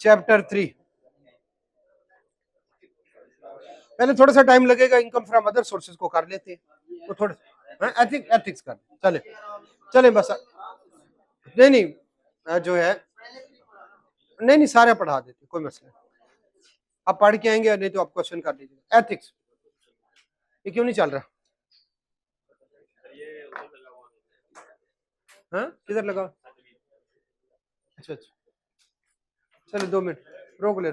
Chapter 3। पहले थोड़ा सा टाइम लगेगा, इनकम फ्रॉम अदर सोर्सेज को कर लेते हैं तो थोड़ा एथिक्स कर चले चले बस। नहीं नहीं जो है नहीं सारे पढ़ा देते, कोई मसला नहीं। आप पढ़ के आएंगे, नहीं तो आप क्वेश्चन कर लीजिए। एथिक्स ये क्यों नहीं चल रहा? हाँ किधर लगा? अच्छा चलो 2 मिनट रोक ले।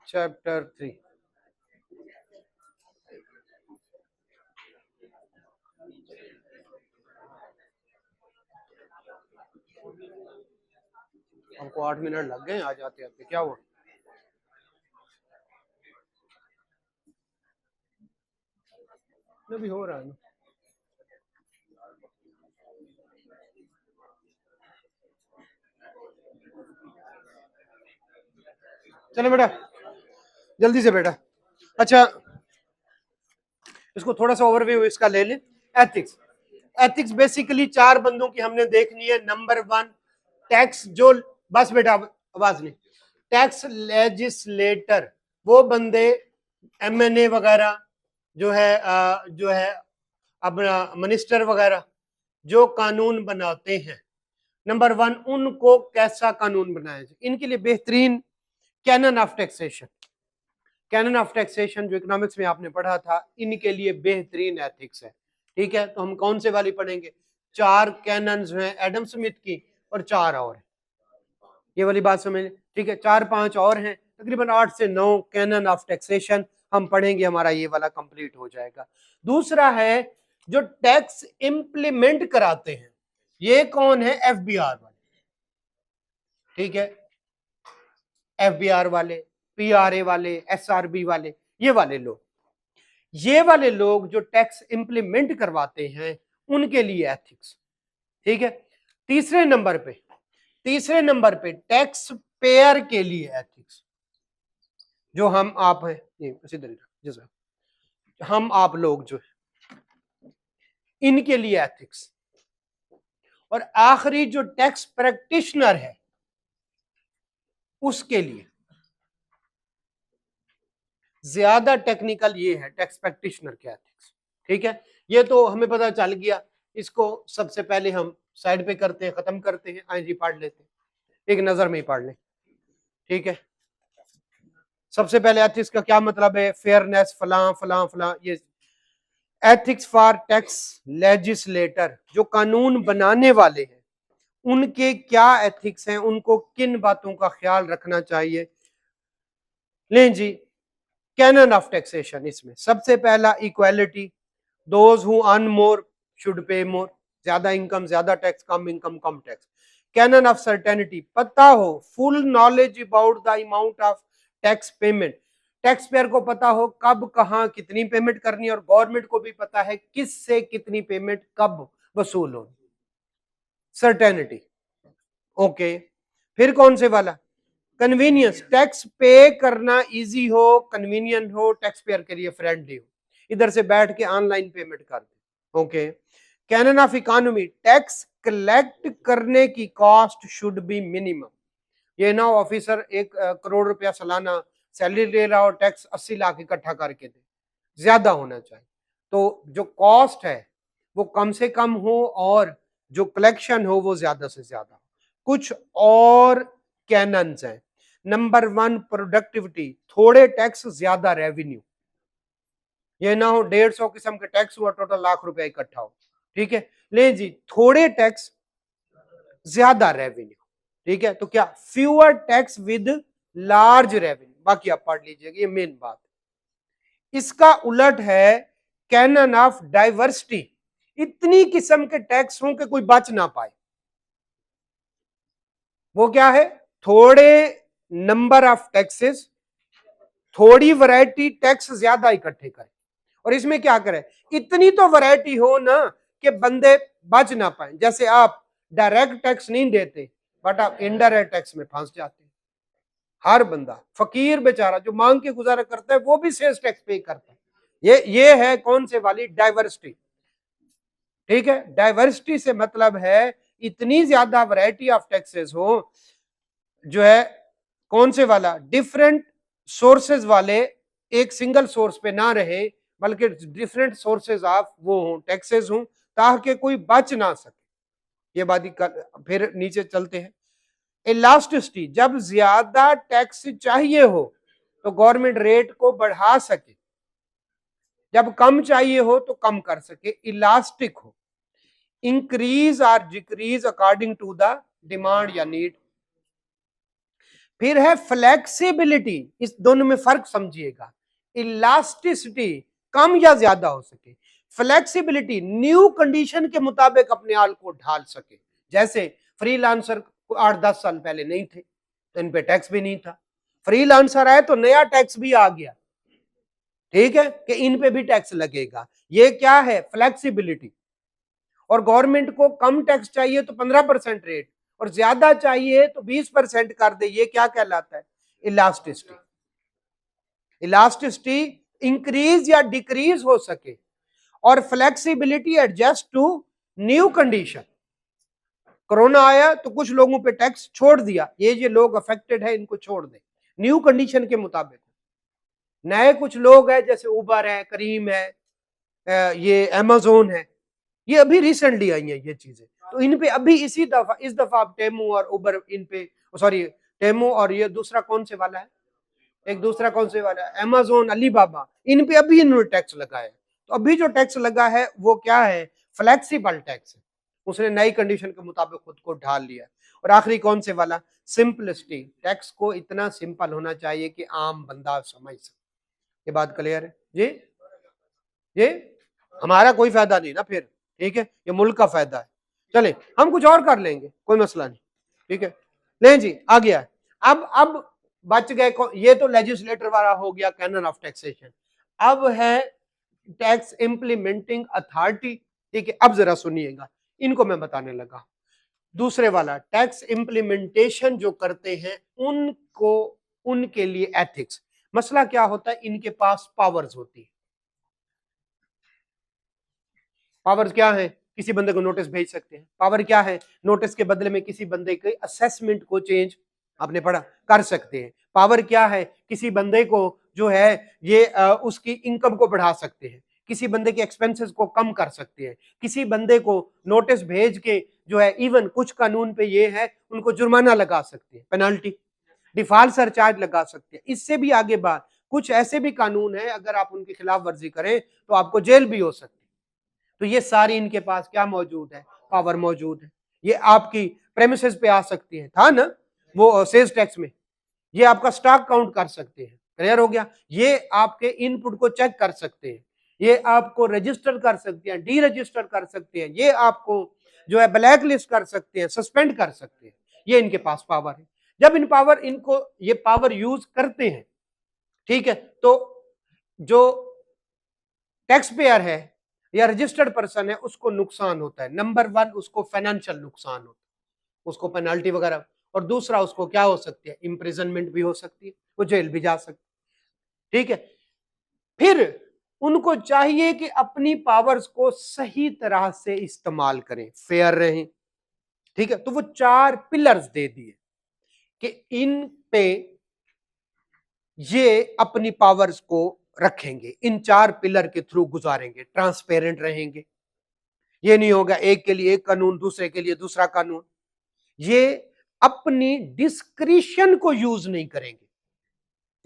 चैप्टर 3 हमको 8 मिनट लग गए आ जाते आते। क्या हुआ? भी हो रहा है ना। चलो बेटा जल्दी से बेटा। अच्छा इसको थोड़ा सा ओवरव्यू इसका ले लें। एथिक्स बेसिकली 4 बंदों की हमने देखनी है। नंबर 1 टैक्स, जो बस बेटा आवाज नहीं, टैक्स लेजिस्लेटर, वो बंदे MNA वगैरह जो है अपना मिनिस्टर वगैरह जो कानून बनाते हैं। नंबर 1 उनको कैसा कानून बनाया जाए, इनके लिए बेहतरीन canon of taxation. Canon of taxation जो इकोनॉमिक्स में आपने पढ़ा था, इनके लिए बेहतरीन एथिक्स है। ठीक है, तो हम कौन से वाली पढ़ेंगे? 4 कैनन्स हैं एडम स्मिथ की और 4 और हैं। ये वाली बात समझ। ठीक है, 4-5 और हैं, तकरीबन 8 से 9 कैनन ऑफ टैक्सेशन हम पढ़ेंगे, हमारा ये वाला कंप्लीट हो जाएगा। दूसरा है जो टैक्स इंप्लीमेंट कराते हैं, ये कौन है? FBR वाले। ठीक है, FBR वाले, PRA वाले, SRB वाले, ये वाले लोग जो टैक्स इंप्लीमेंट करवाते हैं, उनके लिए एथिक्स। ठीक है, तीसरे नंबर पे टैक्स पेयर के लिए एथिक्स, जो हम आप हैं, जैसा हम आप लोग जो है, इनके लिए एथिक्स। और आखिरी जो टैक्स प्रैक्टिशनर है उसके लिए। ज्यादा टेक्निकल ये है टैक्स प्रैक्टिशनर के एथिक्स। ठीक है, ये तो हमें पता चल गया। इसको सबसे पहले हम साइड पे करते हैं, खत्म करते हैं, आई जी पढ़ लेते हैं, एक नजर में ही पढ़ लें। ठीक है, सबसे पहले एथिक्स का क्या मतलब है? फेयरनेस, फलां फलां फलां। ये एथिक्स फॉर टैक्स लेजिस्लेटर, जो कानून बनाने वाले हैं, उनके क्या एथिक्स हैं, उनको किन बातों का ख्याल रखना चाहिए। लें जी, कैनन ऑफ टैक्सेशन, इसमें सबसे पहला equality, those who earn more should pay more, ज्यादा इनकम ज्यादा टैक्स, कम इनकम कम टैक्स। कैनन ऑफ सर्टेनिटी, पता हो, full knowledge about the amount of tax payment, taxpayer को पता हो कब कहां कितनी पेमेंट करनी है, और गवर्नमेंट को भी पता है किस से कितनी पेमेंट कब वसूल होगी। सर्टेनिटी। ओके, फिर कौन से वाला? कन्वीनियंस, टैक्स पे करना इजी हो, कन्वीनियंट हो, टैक्स पेयर के लिए फ्रेंडली हो, इधर से बैठ के ऑनलाइन पेमेंट कर दे। Okay, canon of economy, tax collect करने की कॉस्ट शुड बी मिनिमम। ये ना ऑफिसर 1 करोड़ रुपया सालाना सैलरी ले रहा हो, टैक्स 80 लाख इकट्ठा करके दे, ज्यादा होना चाहिए। तो जो कॉस्ट है वो कम से कम हो और जो कलेक्शन हो वो ज्यादा से ज्यादा हो। कुछ और कैनन्स हैं। नंबर 1 प्रोडक्टिविटी, थोड़े टैक्स ज्यादा रेवेन्यू। ये ना हो 150 किस्म के टैक्स हुआ, टोटल लाख रुपया इकट्ठा हो। ठीक है, ले जी, थोड़े टैक्स ज्यादा रेवेन्यू। ठीक है, तो क्या? Fewer tax with large revenue. बाकी आप पढ़ लीजिएगा, ये मेन बात। इसका उलट है कैनन ऑफ डाइवर्सिटी, इतनी किस्म के टैक्स हों कि कोई बच ना पाए। वो क्या है? थोड़े नंबर ऑफ टैक्सेस, थोड़ी वैरायटी, टैक्स ज्यादा इकट्ठे करें। और इसमें क्या करें? इतनी तो वैरायटी हो ना कि बंदे बच ना पाए। जैसे आप डायरेक्ट टैक्स नहीं देते, बट आप इनडायरेक्ट टैक्स में फंस जाते हैं। हर बंदा, फकीर बेचारा जो मांग के गुजारा करता है, वो भी सेल्स टैक्स पे करता है। ये है कौन से वाली? डाइवर्सिटी। ठीक है, डाइवर्सिटी से मतलब है इतनी ज्यादा वैरायटी ऑफ टैक्सेस हो, जो है कौन से वाला, डिफरेंट सोर्सेज वाले एक सिंगल सोर्स पे ना रहे, बल्कि डिफरेंट सोर्सेज ऑफ वो हो टैक्सेस हो, ताकि कोई बच ना सके। ये बात फिर नीचे चलते हैं। इलास्टिसिटी, जब ज्यादा टैक्स चाहिए हो तो गवर्नमेंट रेट को बढ़ा सके, जब कम चाहिए हो तो कम कर सके, इलास्टिक हो। इंक्रीज और decrease according to the demand या नीड। फिर है फ्लेक्सिबिलिटी, इस दोनों में फर्क समझिएगा। इलास्टिसिटी कम या ज्यादा हो सके, फ्लेक्सिबिलिटी न्यू कंडीशन के मुताबिक अपने आप को ढाल सके। जैसे फ्रीलांसर 8-10 साल पहले नहीं थे तो इन पे टैक्स भी नहीं था, फ्रीलांसर आए तो नया टैक्स भी आ गया, ठीक है, कि इन पे भी टैक्स लगेगा। ये क्या है, फ्लेक्सिबिलिटी। और गवर्नमेंट को कम टैक्स चाहिए तो 15% रेट, और ज्यादा चाहिए तो 20% कर दे, ये क्या कहलाता है, इलास्टिसिटी। इलास्टिसिटी इंक्रीज या डिक्रीज हो सके, और flexibility adjust to new condition. Corona आया तो कुछ लोगों पे टैक्स छोड़ दिया, ये लोग अफेक्टेड है इनको छोड़ दे, न्यू कंडीशन के मुताबिक। नए कुछ लोग हैं जैसे उबर है, करीम है, ये अमेज़न है, ये अभी रिसेंटली आई है ये चीजें, तो इन पे अभी इस दफा टेमू और उबर इन पे, सॉरी टेमू और ये दूसरा कौन से वाला है, एक दूसरा कौन से वाला है, अमेज़न, अलीबाबा, इन पे अभी इन्होंने टैक्स लगाया। तो अभी जो टैक्स लगा है वो क्या है, फ्लेक्सिबल टैक्स है, उसने नई कंडीशन के मुताबिक खुद को ढाल लिया। और आखिरी कौन से वाला, सिंपलिसिटी, टैक्स को इतना सिंपल होना चाहिए कि आम बंदा समझ सके। ये बात क्लियर है जी? ये हमारा कोई फायदा नहीं ना फिर, ठीक है, ये मुल्क का फायदा है। चले हम कुछ और कर लेंगे, कोई मसला नहीं, ठीक है। ले जी आ गया। अब बच गए, ये तो लेजिस्लेटर वाला हो गया, कैनन ऑफ टैक्सेशन। अब है टैक्स इंप्लीमेंटिंग अथॉरिटी, ठीक है। अब जरा सुनिएगा, इनको मैं बताने लगा। दूसरे वाला टैक्स इंप्लीमेंटेशन जो करते हैं उनको, उनके लिए एथिक्स। मसला क्या होता है, इनके पास पावर्स होती है। पावर क्या है, किसी बंदे को नोटिस भेज सकते हैं। पावर क्या है, नोटिस के बदले में किसी बंदे के असेसमेंट को चेंज, आपने पढ़ा, कर सकते हैं। पावर क्या है, किसी बंदे को जो है ये उसकी इनकम को बढ़ा सकते हैं, किसी बंदे के एक्सपेंसेस को कम कर सकते हैं, किसी बंदे को नोटिस भेज के जो है, इवन कुछ कानून पे ये है उनको जुर्माना लगा सकते हैं, पेनल्टी, डिफॉल्ट सरचार्ज लगा सकते हैं। इससे भी आगे बात, कुछ ऐसे भी कानून है अगर आप उनकी खिलाफ वर्जी करें तो आपको जेल भी हो सकती है। तो ये सारी इनके पास क्या मौजूद है, पावर मौजूद है। ये आपकी प्रेमिसेस पे आ सकती है, था ना वो सेल्स टैक्स में, ये आपका स्टॉक काउंट कर सकते हैं, क्लियर हो गया। ये आपके इनपुट को चेक कर सकते हैं, ये आपको रजिस्टर कर सकते हैं, डी रजिस्टर कर सकते हैं, ये आपको जो है ब्लैक लिस्ट कर सकते हैं, सस्पेंड कर सकते हैं। ये इनके पास पावर है। जब इनको ये पावर यूज करते हैं, ठीक है, तो जो टैक्स पेयर है या रजिस्टर्ड पर्सन है उसको नुकसान होता है। नंबर 1 उसको फाइनेंशियल नुकसान होता है, उसको पेनल्टी वगैरह, और दूसरा उसको क्या हो सकती है, इम्प्रिजनमेंट भी हो सकती है, वो जेल भी जा सकती है, ठीक है। फिर उनको चाहिए कि अपनी पावर्स को सही तरह से इस्तेमाल करें, फेयर रहें, ठीक है। तो वो 4 पिलर्स दे दिए कि इन पे ये अपनी पावर्स को रखेंगे, इन 4 पिलर के थ्रू गुजारेंगे, ट्रांसपेरेंट रहेंगे। ये नहीं होगा एक के लिए एक कानून, दूसरे के लिए दूसरा कानून। ये अपनी डिस्क्रिशन को यूज नहीं करेंगे,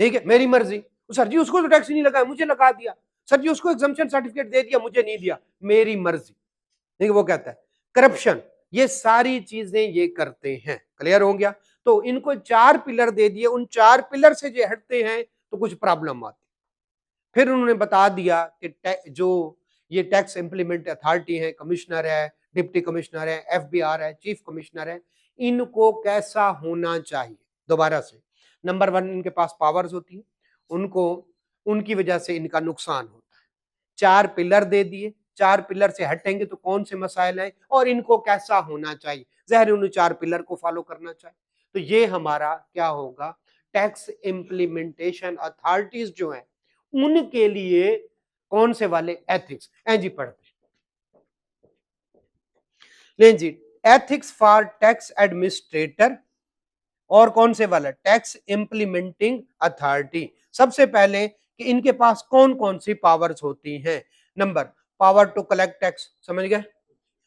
ठीक है, मेरी मर्जी, सर जी उसको तो टैक्स नहीं लगा, मुझे लगा दिया, सर जी उसको एग्जम्पशन सर्टिफिकेट दे दिया, मुझे नहीं दिया, मेरी मर्जी, ठीक है। वो कहता है करप्शन, ये सारी चीजें ये करते हैं, क्लियर हो गया। तो इनको 4 पिलर दे दिए, उन 4 पिलर से जो हटते हैं तो कुछ प्रॉब्लम आती। फिर उन्होंने बता दिया कि जो ये टैक्स इंप्लीमेंट अथॉरिटी है, कमिश्नर है, डिप्टी कमिश्नर है, एफबीआर है, चीफ कमिश्नर है, इनको कैसा होना चाहिए। दोबारा से, नंबर 1 इनके पास पावर्स होती है, उनको उनकी वजह से इनका नुकसान होता है। 4 पिलर दे दिए, 4 पिलर से हटेंगे तो कौन से मसाइल हैं और इनको कैसा होना चाहिए, ज़ाहिर उन 4 पिलर को फॉलो करना चाहिए। तो ये हमारा क्या होगा, टैक्स इंप्लीमेंटेशन अथॉरिटीज जो है उनके लिए कौन से वाले एथिक्स हैं जी, पढ़ते ले जी। एथिक्स फॉर टैक्स एडमिनिस्ट्रेटर, और कौन से वाला, टैक्स इंप्लीमेंटिंग अथॉरिटी। सबसे पहले कि इनके पास कौन कौन सी पावर्स होती हैं। Number, power to collect tax, समझ गए,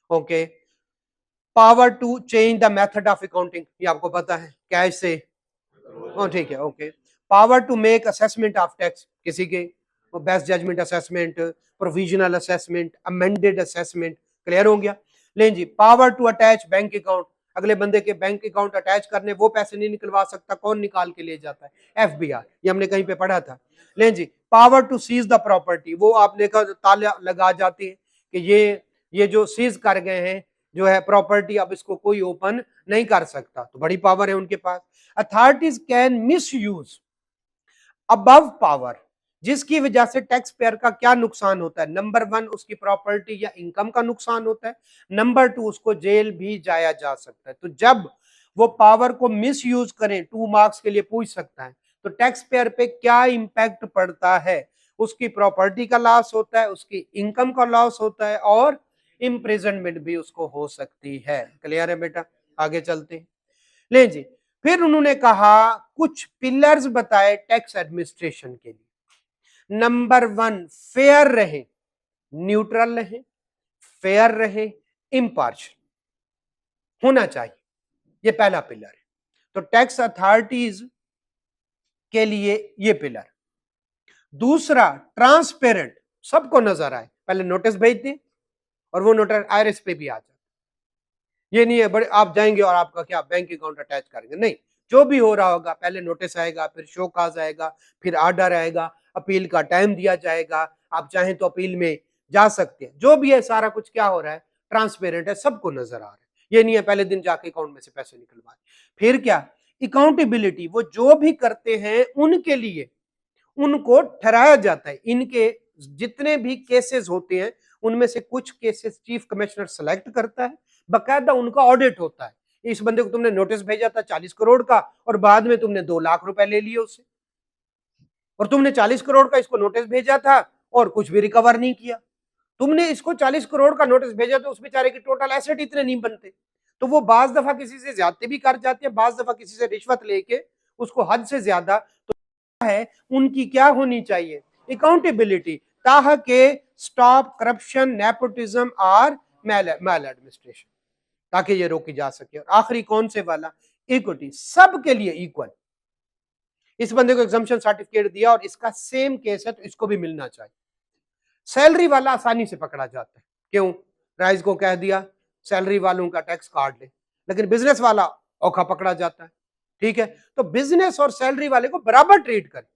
okay. Power to change the method of accounting, ये आपको पता है, कैश से, ठीक है, okay. Power to make assessment of tax, किसी के best judgement assessment, provisional assessment, amended assessment, clear हो गया। लें जी, power to attach bank account, अगले बंदे के बैंक अकाउंट अटैच करने, वो पैसे नहीं निकलवा सकता, कौन निकाल के ले जाता है, एफबीआर, ये हमने कहीं पे पढ़ा था। लें जी, power to seize the property, वो आप देखा ताला लगा जाते हैं कि ये जो सीज कर गए हैं जो है प्रॉपर्टी, अब इसको कोई ओपन नहीं कर सकता, तो बड़ी पावर है उनके पास। Authorities can misuse above power, जिसकी वजह से टैक्स पेयर का क्या नुकसान होता है। नंबर 1, उसकी प्रॉपर्टी या इनकम का नुकसान होता है। नंबर 2, उसको जेल भी जाया जा सकता है। तो जब वो पावर को मिस यूज करें, 2 मार्क्स के लिए पूछ सकता है, तो टैक्स पेयर पे क्या इंपैक्ट पड़ता है, उसकी प्रॉपर्टी का लॉस होता है, उसकी इनकम का लॉस होता है, और इम्प्रिजनमेंट भी उसको हो सकती है। क्लियर है बेटा, आगे चलते हैं। ले जी, फिर उन्होंने कहा कुछ पिलर्स बताए टैक्स एडमिनिस्ट्रेशन के लिए। नंबर 1, फेयर रहे, न्यूट्रल रहे, फेयर रहे, इम्पार्शियल होना चाहिए, ये पहला पिलर है। तो टैक्स अथॉरिटीज के लिए ये पिलर। दूसरा, ट्रांसपेरेंट, सबको नजर आए, पहले नोटिस भेज दें और वो नोटिस आईआरएस पे भी आ जाए। ये नहीं है बड़े आप जाएंगे और आपका क्या बैंक अकाउंट अटैच करेंगे, नहीं, जो भी हो रहा होगा पहले नोटिस आएगा, फिर शो काज आएगा, फिर ऑर्डर आएगा, अपील का टाइम दिया जाएगा, आप चाहें तो अपील में जा सकते हैं, जो भी है सारा कुछ क्या हो रहा है, ट्रांसपेरेंट है, सबको नजर आ रहा है। ये नहीं है पहले दिन जाके अकाउंट में से पैसे निकलवाए। फिर क्या, अकाउंटेबिलिटी, वो जो भी करते हैं उनके लिए उनको ठहराया जाता है। इनके जितने भी केसेस होते हैं उनमें से कुछ केसेस चीफ कमिश्नर सेलेक्ट करता है, बकायदा उनका ऑडिट होता है। इस बंदे को तुमने नोटिस भेजा था 40 करोड़ का और बाद में तुमने 2 लाख रुपए ले लिए उससे, और तुमने 40 करोड़ का इसको नोटिस भेजा था और कुछ भी रिकवर नहीं किया। तुमने इसको 40 करोड़ का नोटिस भेजा तो उस बेचारे के टोटल एसेट इतने नहीं बनते। तो वो बाज दफा किसी से ज्यादती भी कर जाते हैं, बाज दफा किसी से रिश्वत लेके उसको हद से ज्यादा। तो है उनकी क्या होनी चाहिए, अकाउंटेबिलिटी, ताकि स्टॉप करप्शन, नेपोटिज्म और मैल एडमिनिस्ट्रेशन, ताकि ये रोकी जा सके। और आखिरी कौन से वाला, इक्विटी, सबके लिए इक्वल। इस बंदे को एग्जम्पशन सर्टिफिकेट दिया और इसका सेम केस है तो इसको भी मिलना चाहिए। सैलरी वाला आसानी से पकड़ा जाता है, क्यों, राइज को कह दिया सैलरी वालों का टैक्स काट ले, लेकिन बिजनेस वाला औखा पकड़ा जाता है। ठीक है, तो बिजनेस और सैलरी वाले को बराबर ट्रीट करें।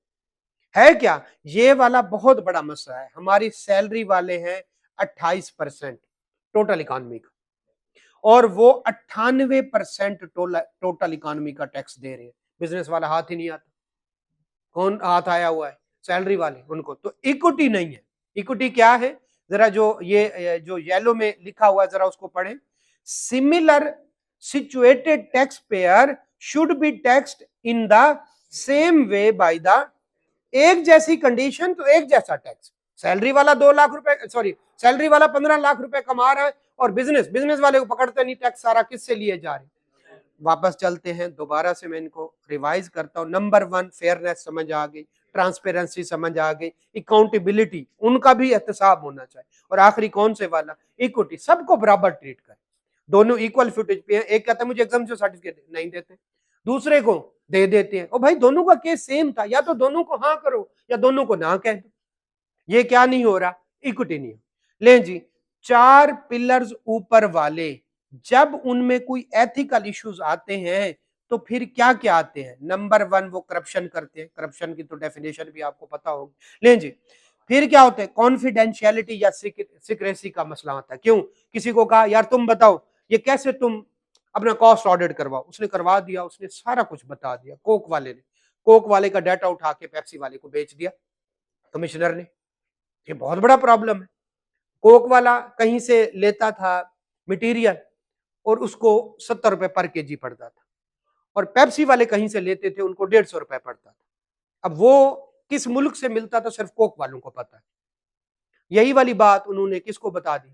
है क्या, ये वाला बहुत बड़ा मसला है। हमारी सैलरी वाले हैं 28% टोटल इकोनॉमी का, और वो 98% टोटल इकोनॉमी का टैक्स दे रहे हैं। बिजनेस वाला हाथ ही नहीं आता। कौन हाथ आया हुआ है, सैलरी वाले, उनको तो इक्विटी नहीं है। इक्विटी क्या है, जरा जो ये जो येलो में लिखा हुआ है जरा उसको पढ़ें। Similar situated tax payer should be taxed in the same way by the, एक जैसी कंडीशन तो एक जैसा टैक्स। सैलरी वाला 2 लाख रुपए, सॉरी सैलरी वाला 15 लाख रुपए कमा रहा है और बिजनेस वाले को पकड़ते नहीं, टैक्स सारा किससे लिए जा रहे। वापस चलते हैं, दोबारा से मैं इनको रिवाइज करता हूं। नंबर 1, फेयरनेस समझ आ गई, ट्रांसपेरेंसी समझ आ गई, अकाउंटेबिलिटी, उनका भी एहतसाब होना चाहिए, और आखिरी कौन से वाला, इक्विटी, सबको बराबर ट्रीट करें, दोनों इक्वल फुटेज पे है। एक कहता है मुझे एग्जाम सर्टिफिकेट नहीं देते, दूसरे को दे देते हैं। ओ भाई, दोनों का केस सेम था, या तो दोनों को हाँ करो या दोनों को ना कह दो। ये क्या नहीं हो रहा, इक्विटी नहीं हो। ले जी, 4 पिलर्स ऊपर वाले, जब उनमें कोई एथिकल इश्यूज आते हैं तो फिर क्या क्या आते हैं। नंबर 1, वो करप्शन करते हैं, करप्शन की तो डेफिनेशन भी आपको पता होगी। ले जी, फिर क्या होता है, कॉन्फिडेंशियलिटी या सीक्रेसी का मसला होता है। क्यों, किसी को कहा यार तुम बताओ ये कैसे तुम अपना कॉस्ट ऑडिट करवाओ, उसने करवा दिया, उसने सारा कुछ बता दिया। कोक वाले ने कोक वाले का डाटा उठा के पेप्सी वाले को बेच दिया कमिश्नर ने, ये बहुत बड़ा प्रॉब्लम है। कोक वाला कहीं से लेता था मटेरियल और उसको 70 रुपए पर केजी पड़ता था, और पेप्सी वाले कहीं से लेते थे, उनको 150 रुपए पड़ता था। अब वो किस मुल्क से मिलता था सिर्फ कोक वालों को पता है। यही वाली बात उन्होंने किसको बता दी,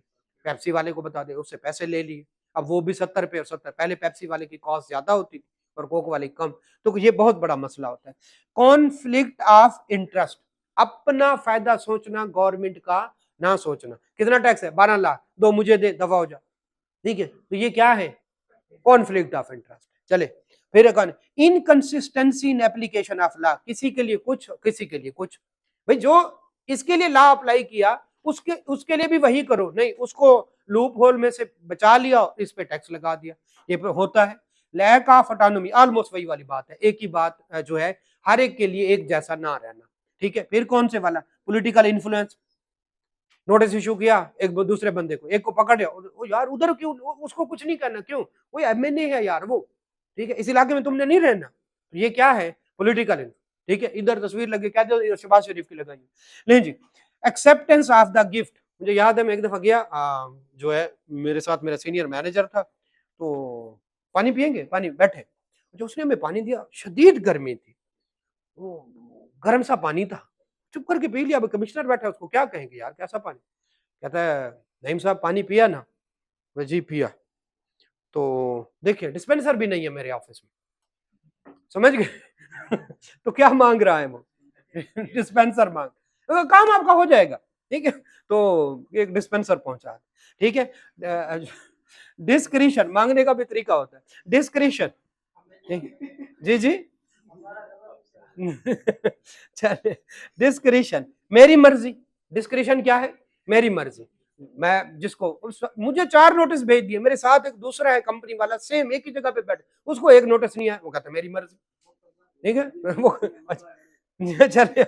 पेप्सी वाले को बता दी, उससे पैसे ले लिए। अब वो भी 70 पे और 70, पहले पेप्सी वाले की कॉस्ट ज्यादा होती थी और कोक वाले की कम, तो ये बहुत बड़ा मसला होता है। कॉन्फ्लिक्ट ऑफ इंटरेस्ट, अपना फायदा सोचना, गवर्नमेंट का ना सोचना। कितना टैक्स है? 12 लाख, दो मुझे दे, दफा हो जा। ठीक है, तो ये क्या है? Conflict of interest. चले फिर inconsistency in application of law, किसी के लिए कुछ, किसी के लिए कुछ। भाई जो इसके लिए लॉ अप्लाई किया उसके लिए भी वही करो, नहीं उसको लूप होल में से बचा लिया, इस पे टैक्स लगा दिया, ये होता है। लैक ऑफ ऑटोनॉमी, ऑलमोस्ट वही वाली बात है, एक ही बात जो है, हर एक के लिए एक जैसा ना रहना। ठीक है, फिर कौन से वाला? पॉलिटिकल इन्फ्लुएंस, नोटिस इशू किया एक दूसरे बंदे को, एक को पकड़ वो यार उधर क्यों, उसको कुछ नहीं करना, क्यों? वो एमएनए है यार वो, ठीक है, इस इलाके में तुमने नहीं रहना, तो ये क्या है? Political influence. ठीक है, इधर तस्वीर लगी, क्या जो शहबाज शरीफ की लगाई। नहीं जी, एक्सेप्टेंस ऑफ द गिफ्ट, मुझे याद है मैं एक दफा गया, जो है मेरे साथ मेरा सीनियर मैनेजर था, तो पानी पियेंगे, पानी, बैठे, जो उसने हमें पानी दिया, शदीद गर्मी थी, वो गर्म सा पानी था, चुप करके पी लिया। अब कमिश्नर बैठा है, उसको क्या कहेंगे यार, कैसा पानी? कहता है नईम साहब पानी पिया ना? मैं जी पिया। तो देखिए डिस्पेंसर भी नहीं है मेरे ऑफिस में, समझ गए? तो क्या मांग रहा है वो? डिस्पेंसर मांग, तो काम आपका हो जाएगा। ठीक है, तो एक डिस्पेंसर पहुंचा। ठीक है, डिस्क्रिशन मांगने का भी तरीका होता है, डिस्क्रिशन। जी जी। चलिए, डिस्क्रिशन, मेरी मर्जी। डिस्क्रिशन क्या है? मेरी मर्जी। मैं जिसको, मुझे 4 नोटिस भेज दिए, मेरे साथ एक दूसरा है कंपनी वाला, सेम एक ही जगह पे बैठे, उसको एक नोटिस नहीं आया, वो कहता मेरी मर्जी। ठीक है, वो चलिए,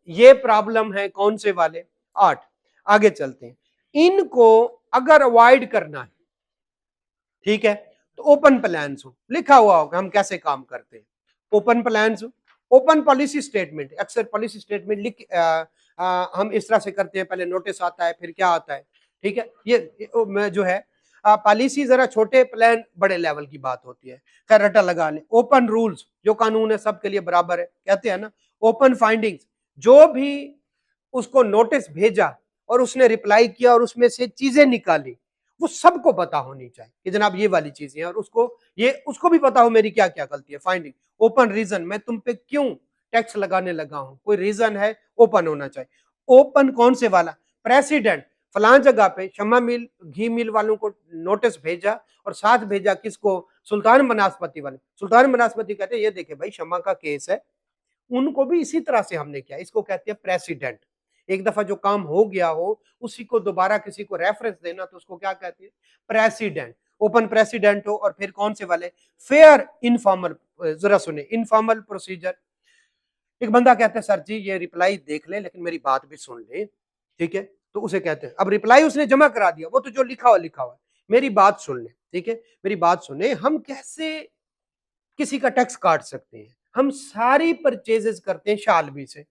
ये प्रॉब्लम है कौन से वाले? 8। आगे चलते हैं, इनको अगर अवॉइड करना है, ठीक है, तो ओपन प्लान्स हो, लिखा हुआ होगा हम कैसे काम करते हैं। Open plans, open policy statement, अक्सर पॉलिसी स्टेटमेंट लिख हम इस तरह से करते हैं, पहले नोटिस आता है, फिर क्या आता है। ठीक है, ये मैं जो है पॉलिसी जरा छोटे, प्लान बड़े लेवल की बात होती है। खैर रटा लगा लें, ओपन रूल्स, जो कानून है सबके लिए बराबर है, कहते हैं ना। ओपन फाइंडिंग्स, जो भी उसको नोटिस भेजा और उसने रिप्लाई किया और उसमें से चीजें निकाली, वो सबको पता होनी चाहिए कि जनाब ये वाली चीजें हैं, और उसको भी पता हो मेरी क्या क्या गलती है। फाइंडिंग, ओपन रीजन, मैं तुम पे क्यों टैक्स लगाने लगा हूं, कोई रीजन है, ओपन होना चाहिए। ओपन कौन से वाला? प्रेसिडेंट, फलां जगह पे शम्मा मिल, घी मिल वालों को नोटिस भेजा, और साथ भेजा किसको? सुल्तान बनास्पति वाले। सुल्तान बनास्पति कहते हैं ये देखे भाई शम्मा का केस है, उनको भी इसी तरह से हमने किया, इसको कहते हैं प्रेसिडेंट। एक दफा जो काम हो गया हो उसी को दोबारा किसी को रेफरेंस देना, तो उसको क्या कहते हैं? प्रेसिडेंट। ओपन प्रेसिडेंट हो, और फिर कौन से वाले? Fair informal. जरा सुने, इनफॉर्मल प्रोसीजर, एक बंदा कहता है सर जी ये रिप्लाई देख ले लेकिन मेरी बात भी सुन ले। ठीक है, तो उसे कहते हैं, अब रिप्लाई उसने जमा करा दिया, वो तो जो लिखा हुआ है, मेरी बात सुन ले। ठीक है, मेरी बात सुने, हम कैसे किसी का टैक्स काट सकते हैं? हम सारी परचेजेस करते हैं शालवी से,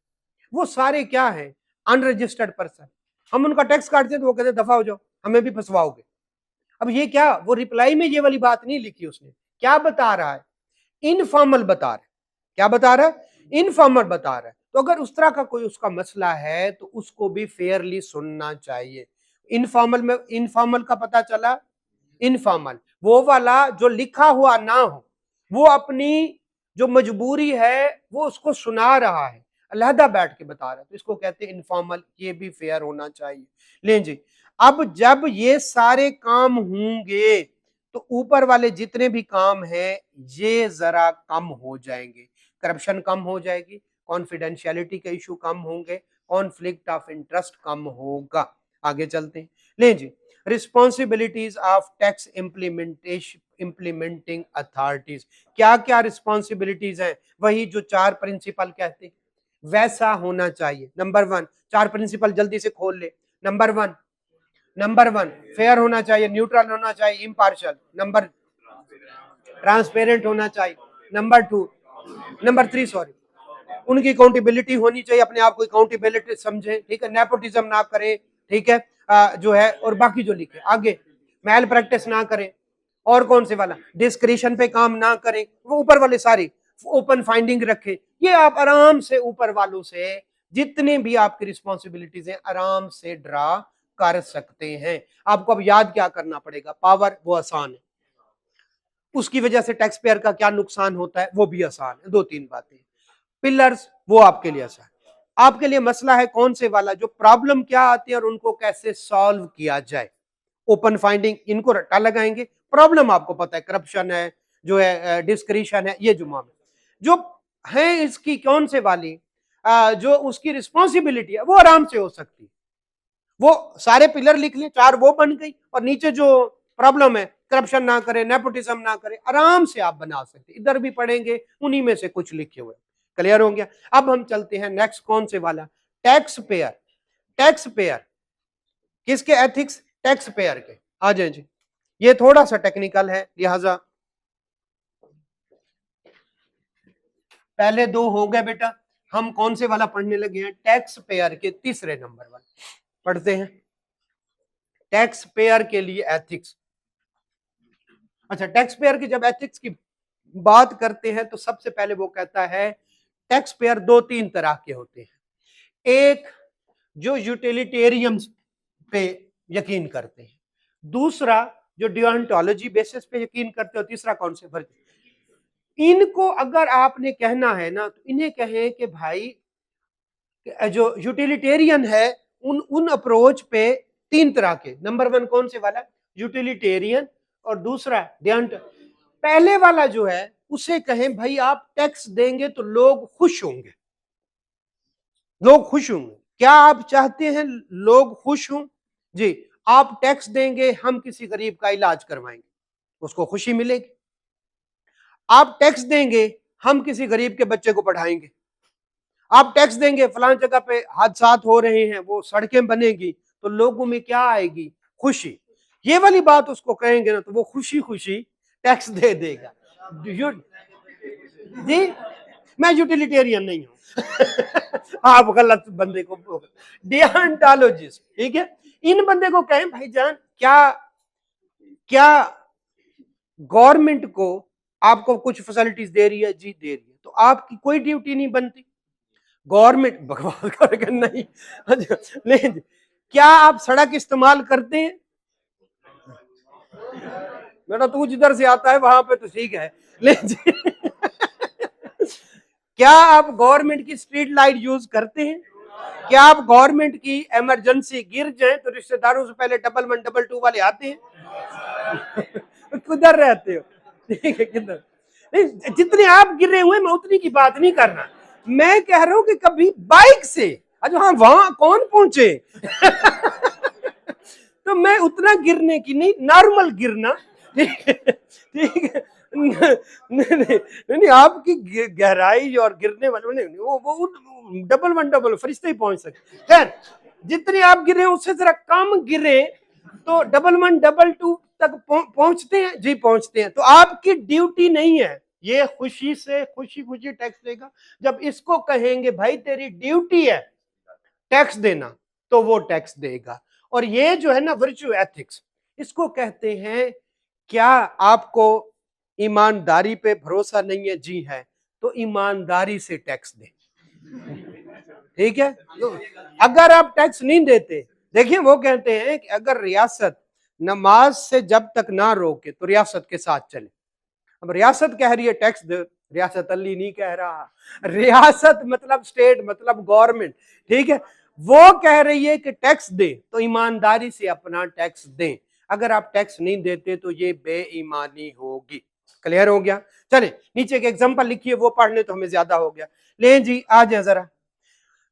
वो सारे क्या है? Unregistered person. हम उनका टैक्स काटते हैं तो वो कहते हैं दफा हो जाओ, हमें भी फंसवाओगे। अब ये क्या, वो रिप्लाई में ये वाली बात नहीं लिखी उसने, क्या बता रहा है? इनफॉर्मल बता रहा है। क्या बता रहा है? इनफॉर्मल बता रहा है। तो अगर उस तरह का कोई उसका मसला है तो उसको भी फेयरली सुनना चाहिए। इनफॉर्मल में, इनफॉर्मल का पता चला, इनफॉर्मल वो वाला जो लिखा हुआ ना हो, वो अपनी जो मजबूरी है वो उसको सुना रहा है, अलहदा बैठ के बता रहा है, तो इसको कहते हैं इनफॉर्मल। ये भी फेयर होना चाहिए। लें जी, अब जब ये सारे काम होंगे तो ऊपर वाले जितने भी काम हैं ये जरा कम हो जाएंगे, करप्शन कम हो जाएगी, कॉन्फिडेंशियलिटी के इशू कम होंगे, कॉन्फ्लिक्ट ऑफ इंटरेस्ट कम होगा। आगे चलते हैं, लें जी, responsibilities of tax implementing authorities, क्या क्या रिस्पॉन्सिबिलिटीज हैं? वही जो 4 प्रिंसिपल कहते हैं वैसा होना चाहिए। नंबर 1, 4 प्रिंसिपल जल्दी से खोल ले। नंबर 1 फेयर होना चाहिए, न्यूट्रल होना चाहिए, इम्पार्शियल। नंबर ट्रांसपेरेंट होना चाहिए। नंबर 3 सॉरी, उनकी अकाउंटेबिलिटी होनी चाहिए, अपने आप को अकाउंटेबिलिटी समझे। ठीक है, नेपोटिज्म ना करे। ठीक है, जो है, और बाकी जो लिखे आगे, मैल प्रैक्टिस ना करें। और कौन से वाला? डिस्क्रिशन पे काम ना करें, वो ऊपर वाले सारी ओपन फाइंडिंग रखे। ये आप आराम से ऊपर वालों से जितने भी आपकी रिस्पॉन्सिबिलिटीज हैं आराम से ड्रा कर सकते हैं। आपको अब याद क्या करना पड़ेगा, पावर वो आसान है, उसकी वजह से टैक्स पेयर का क्या नुकसान होता है वो भी आसान है, 2-3 बातें। पिलर्स वो आपके लिए आसान, आपके लिए मसला है कौन से वाला, जो प्रॉब्लम क्या आती है और उनको कैसे सॉल्व किया जाए। ओपन फाइंडिंग, इनको रट्टा लगाएंगे, प्रॉब्लम आपको पता है करप्शन है, जो है डिस्क्रिशन है, ये जो मामले जो है इसकी कौन से वाली जो उसकी रिस्पॉन्सिबिलिटी है वो आराम से हो सकती है। वो सारे पिलर लिख लें, 4 वो बन गई, और नीचे जो प्रॉब्लम है करप्शन ना करे, नेपोटिज्म ना करे, आराम से आप बना सकते, इधर भी पढ़ेंगे उन्हीं में से कुछ लिखे हुए। क्लियर हो गया। अब हम चलते हैं नेक्स्ट कौन से वाला, टैक्स पेयर। टैक्स पेयर किसके एथिक्स, टैक्स पेयर के। आ जाए जी, ये थोड़ा सा टेक्निकल है, लिहाजा पहले 2 हो गए बेटा। हम कौन से वाला पढ़ने लगे हैं, टैक्स पेयर के तीसरे नंबर वाला पढ़ते हैं, टैक्स पेयर के लिए एथिक्स। अच्छा, टैक्स पेयर की जब एथिक्स की बात करते हैं तो सबसे पहले वो कहता है टैक्स पेयर 2-3 तरह के होते हैं। एक जो यूटिलिटेरियंस पे यकीन करते हैं, दूसरा जो डियोंटोलॉजी बेसिस पे यकीन करते हो, तीसरा कौन से फर्क। इनको अगर आपने कहना है ना तो इन्हें कहें कि भाई जो यूटिलिटेरियन है उन अप्रोच पे 3 तरह के। नंबर 1 कौन से वाला, यूटिलिटेरियन, और दूसरा डियोंट। पहले वाला जो है उसे कहें भाई आप टैक्स देंगे तो लोग खुश होंगे, लोग खुश होंगे। क्या आप चाहते हैं लोग खुश हों? जी, आप टैक्स देंगे, हम किसी गरीब का इलाज करवाएंगे, उसको खुशी मिलेगी। आप टैक्स देंगे, हम किसी गरीब के बच्चे को पढ़ाएंगे। आप टैक्स देंगे, फलां जगह पे हादसात हो रहे हैं, वो सड़कें बनेगी, तो लोगों में क्या आएगी, खुशी। ये वाली बात उसको कहेंगे ना तो वो खुशी खुशी टैक्स दे देगा। जी, मैं यूटिलिटेरियन नहीं हूं आप गलत बंदे को, डियोंटोलॉजिस्ट, ठीक है। इन बंदे को कहें भाईजान क्या क्या गवर्नमेंट को आपको कुछ फैसिलिटीज दे रही है, जी दे रही है, तो आपकी कोई ड्यूटी नहीं बनती, गवर्नमेंट बकवास करके नहीं। नहीं, क्या आप सड़क इस्तेमाल करते हैं, मेरा तू जिधर से आता है वहां पे तो ठीक है, लेकिन क्या आप गवर्नमेंट की स्ट्रीट लाइट यूज करते हैं, क्या आप गवर्नमेंट की इमरजेंसी गिर जाए तो रिश्तेदारों से पहले 11 22 वाले आते हैं किधर रहते हो, ठीक है किधर। जितने आप गिरे हुए मैं उतनी की बात नहीं कर रहा, मैं कह रहा हूं कि कभी बाइक से, अच्छा हाँ वहां कौन पहुंचे तो मैं उतना गिरने की नहीं, नॉर्मल गिरना, ठीक है। नहीं, आपकी गहराई और गिरने वाले वो 11 फरिश्ते ही पहुंच सकते। खैर, जितने आप गिरे उससे जरा कम गिरे तो 11 तक पहुंचते हैं, जी पहुंचते हैं। तो आपकी ड्यूटी नहीं है, ये खुशी से खुशी खुशी टैक्स देगा। जब इसको कहेंगे भाई तेरी ड्यूटी है टैक्स देना, तो वो टैक्स देगा। और ये जो है ना वर्च्यू एथिक्स, इसको कहते हैं क्या आपको ईमानदारी पे भरोसा नहीं है, जी है, तो ईमानदारी से टैक्स दें, ठीक है। तो अगर आप टैक्स नहीं देते, देखिए वो कहते हैं कि अगर रियासत नमाज से जब तक ना रोके तो रियासत के साथ चले। अब रियासत कह रही है टैक्स दे, रियासत अली नहीं कह रहा, रियासत मतलब स्टेट मतलब गवर्नमेंट, ठीक है, वो कह रही है कि टैक्स दे, तो ईमानदारी से अपना टैक्स दें। अगर आप टैक्स नहीं देते तो ये बेईमानी होगी। क्लियर हो गया। चले नीचे एक एग्जांपल लिखिए, वो पढ़ने तो हमें ज्यादा हो गया। ले जी आ जाए जरा,